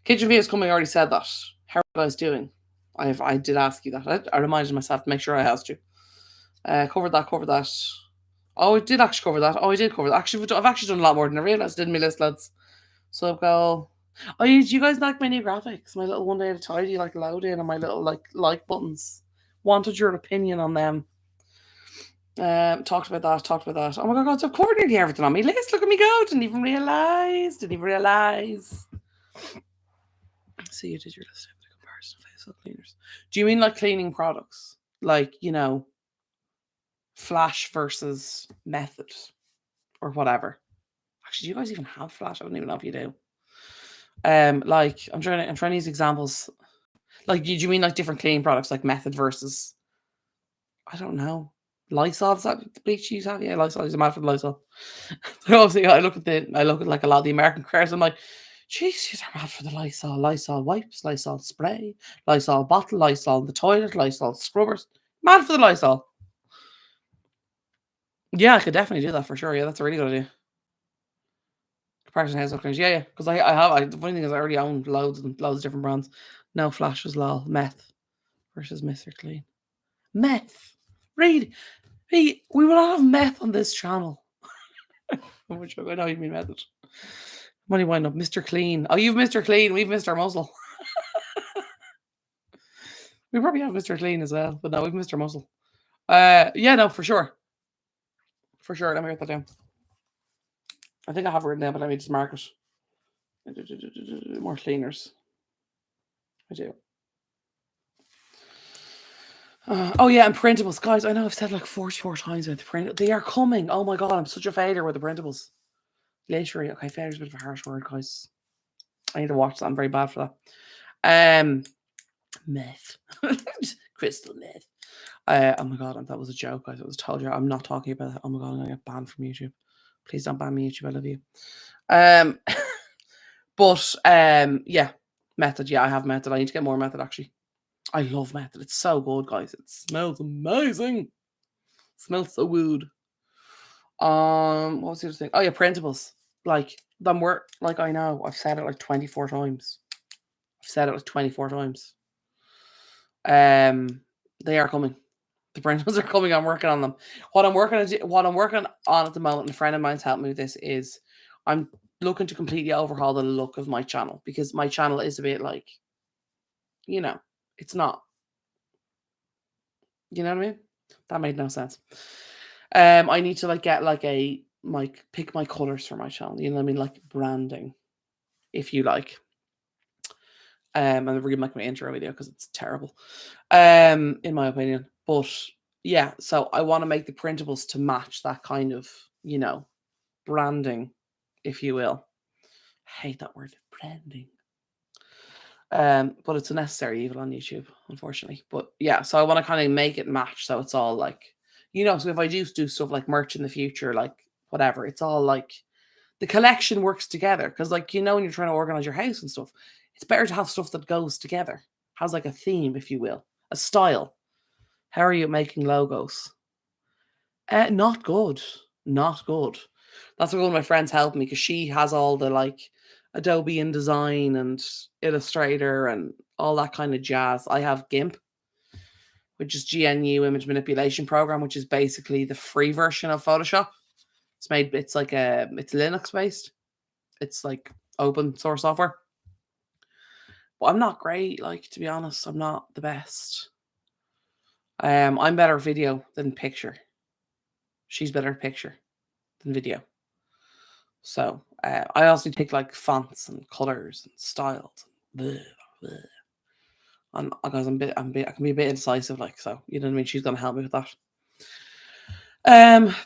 Kitchen videos coming. I already said that. How are you guys doing? I did ask you that. I reminded myself to make sure I asked you. Covered that. Oh, I did actually cover that. Oh, I did cover that. Actually, I've actually done a lot more than I realised, didn't my list, lads? So I've got. Oh, do you guys like my new graphics? My little one day at a tidy, like load in, and my little like buttons. Wanted your opinion on them. Talked about that. Oh my god, so I've covered nearly everything on my list. Look at me go. Didn't even realise. So you did your list of the comparison of household cleaners. Do you mean like cleaning products? Like, Flash versus Method or whatever. Actually, do you guys even have Flash? I don't even know if you do. Like I'm trying to use examples. Like, do you mean like different cleaning products, like Method versus? I don't know. Lysol, is that the bleach you have? Yeah, Lysol. Is mad for the Lysol. So obviously, I look at like a lot of the American cars. I'm like, jeez, these are mad for the Lysol. Lysol wipes, Lysol spray, Lysol bottle, Lysol in the toilet, Lysol scrubbers. Mad for the Lysol. Yeah, I could definitely do that for sure. Yeah, that's a really good idea. Comparison household cleaners. Yeah. Because the funny thing is I already own loads of different brands. No flashes, lol. Meth versus Mr. Clean. Meth. Really? Hey, we will not have meth on this channel. Which I know you mean method. What do you wind up? Mr. Clean. Oh, you've Mr. Clean. We've Mr. Muzzle. We probably have Mr. Clean as well, but no, we've Mr. Muzzle. Yeah, no, for sure. For sure. Let me write that down. I think I have it written down, but let me just mark it. More cleaners. I do. Oh yeah, and printables, guys. I know I've said like 44 times about the print. They are coming. Oh my god, I'm such a failure with the printables. Literally, okay, failure is a bit of a harsh word, guys. I need to watch that. I'm very bad for that. Meth. Crystal meth. Oh my god, that was a joke, guys. It was a total joke. I'm not talking about that. Oh my god, I'm gonna get banned from YouTube. Please don't ban me, YouTube. I love you. But yeah, method. Yeah, I have method. I need to get more method actually. I love method. It's so good, guys. It smells amazing. It smells so good. What was the other thing? Oh yeah, printables. Like them work. Like I know. I've said it like 24 times. I've said it like 24 times. They are coming. The printables are coming. I'm working on them. What I'm working on at the moment, and a friend of mine's helped me with this, is I'm looking to completely overhaul the look of my channel, because my channel is a bit like, it's not. You know what I mean? That made no sense. I need to get pick my colors for my channel. You know what I mean? Like branding, if you like. And I'm really like my intro video because it's terrible, in my opinion. But yeah, so I want to make the printables to match that kind of, branding, if you will. I hate that word, branding. But it's a necessary evil on YouTube, unfortunately. But yeah, so I want to kind of make it match, so it's all like, so if I do stuff like merch in the future, like whatever, it's all like the collection works together. Because when you're trying to organize your house and stuff, it's better to have stuff that goes together, has like a theme, if you will, a style. How are you making logos? Not good. Not good. That's why one of my friends helped me, because she has all the Adobe InDesign and Illustrator and all that kind of jazz. I have GIMP, which is GNU Image Manipulation Program, which is basically the free version of Photoshop. It's Linux based. It's like open source software. But I'm not great, to be honest. I'm not the best. I'm better at video than picture. She's better at picture than video. So I also take fonts and colors and styles. Because I can be a bit indecisive, so you know what I mean. She's gonna help me with that.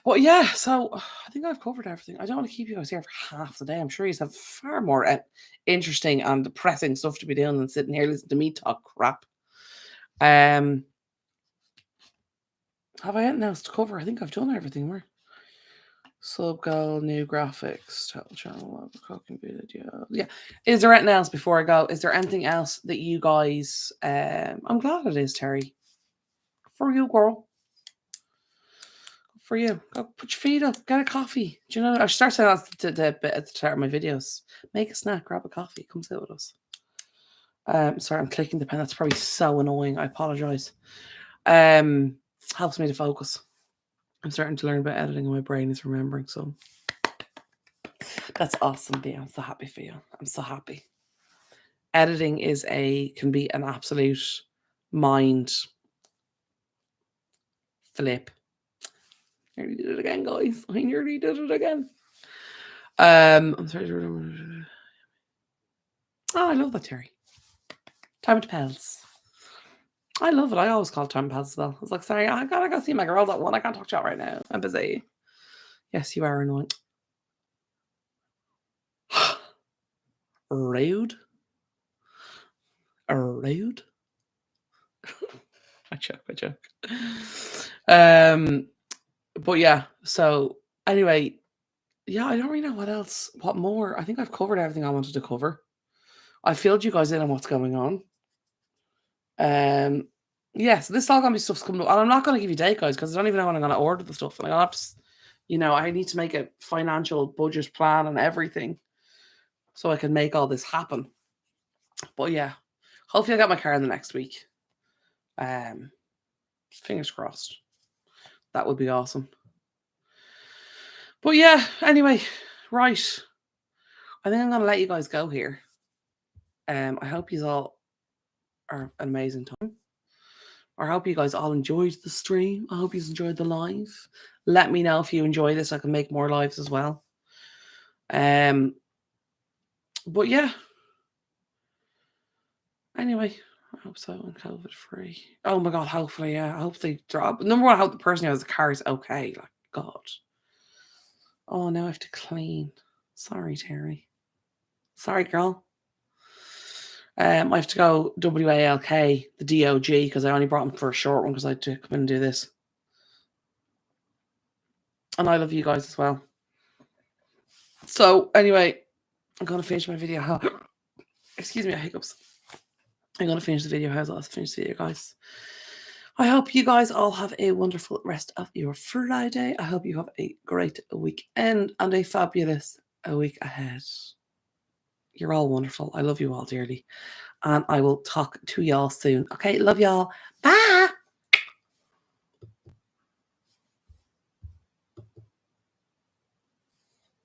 But yeah, so I think I've covered everything. I don't want to keep you guys here for half the day. I'm sure you have far more interesting and depressing stuff to be doing than sitting here listening to me talk crap. Have I anything else to cover? I think I've done everything. Where sub goal, new graphics, total channel, cooking video. Yeah. Is there anything else before I go? Is there anything else that you guys? I'm glad it is, Terry. For you, girl. For you, go put your feet up, get a coffee. Do you know? I should start saying that at the start of my videos. Make a snack, grab a coffee, come sit with us. Sorry, I'm clicking the pen. That's probably so annoying. I apologize. Helps me to focus. I'm starting to learn about editing, and my brain is remembering. So that's awesome, Bea. I'm so happy for you. I'm so happy. Editing can be an absolute mind flip. I nearly did it again, guys. I nearly did it again. I'm sorry. Oh, I love that, Terry. Time to pals. I love it. I always call time pals as well. I was like, sorry, I gotta go see my girls at 1. I can't talk to you right now. I'm busy. Yes, you are annoying. Rude. Rude. I joke. But yeah, so anyway, yeah, I don't really know what more. I think I've covered everything I wanted to cover. I filled you guys in on what's going on. Yeah, so this is all gonna be stuff's coming up. And I'm not gonna give you date, guys, because I don't even know when I'm gonna order the stuff. And I'm gonna have to, I need to make a financial budget plan and everything so I can make all this happen. But yeah, hopefully I'll get my car in the next week. Fingers crossed. That would be awesome. But yeah, anyway, right. I think I'm gonna let you guys go here. I hope you all are an amazing time. I hope you guys all enjoyed the stream. I hope you enjoyed the live. Let me know if you enjoy this. I can make more lives as well. But yeah. Anyway, I hope so. I'm COVID free. Oh my god, hopefully, yeah. I hope they drop. Number one, I hope the person who has the car is okay. Like, God. Oh, now I have to clean. Sorry, Terry. Sorry, girl. I have to go WALK, the DOG, because I only brought him for a short one because I had to come in and do this. And I love you guys as well. So anyway, I'm going to finish my video. Excuse me, hiccups. I'm going to finish the video. How's that? Finish the video, guys. I hope you guys all have a wonderful rest of your Friday. I hope you have a great weekend and a fabulous week ahead. You're all wonderful. I love you all dearly. And I will talk to y'all soon. Okay, love y'all. Bye.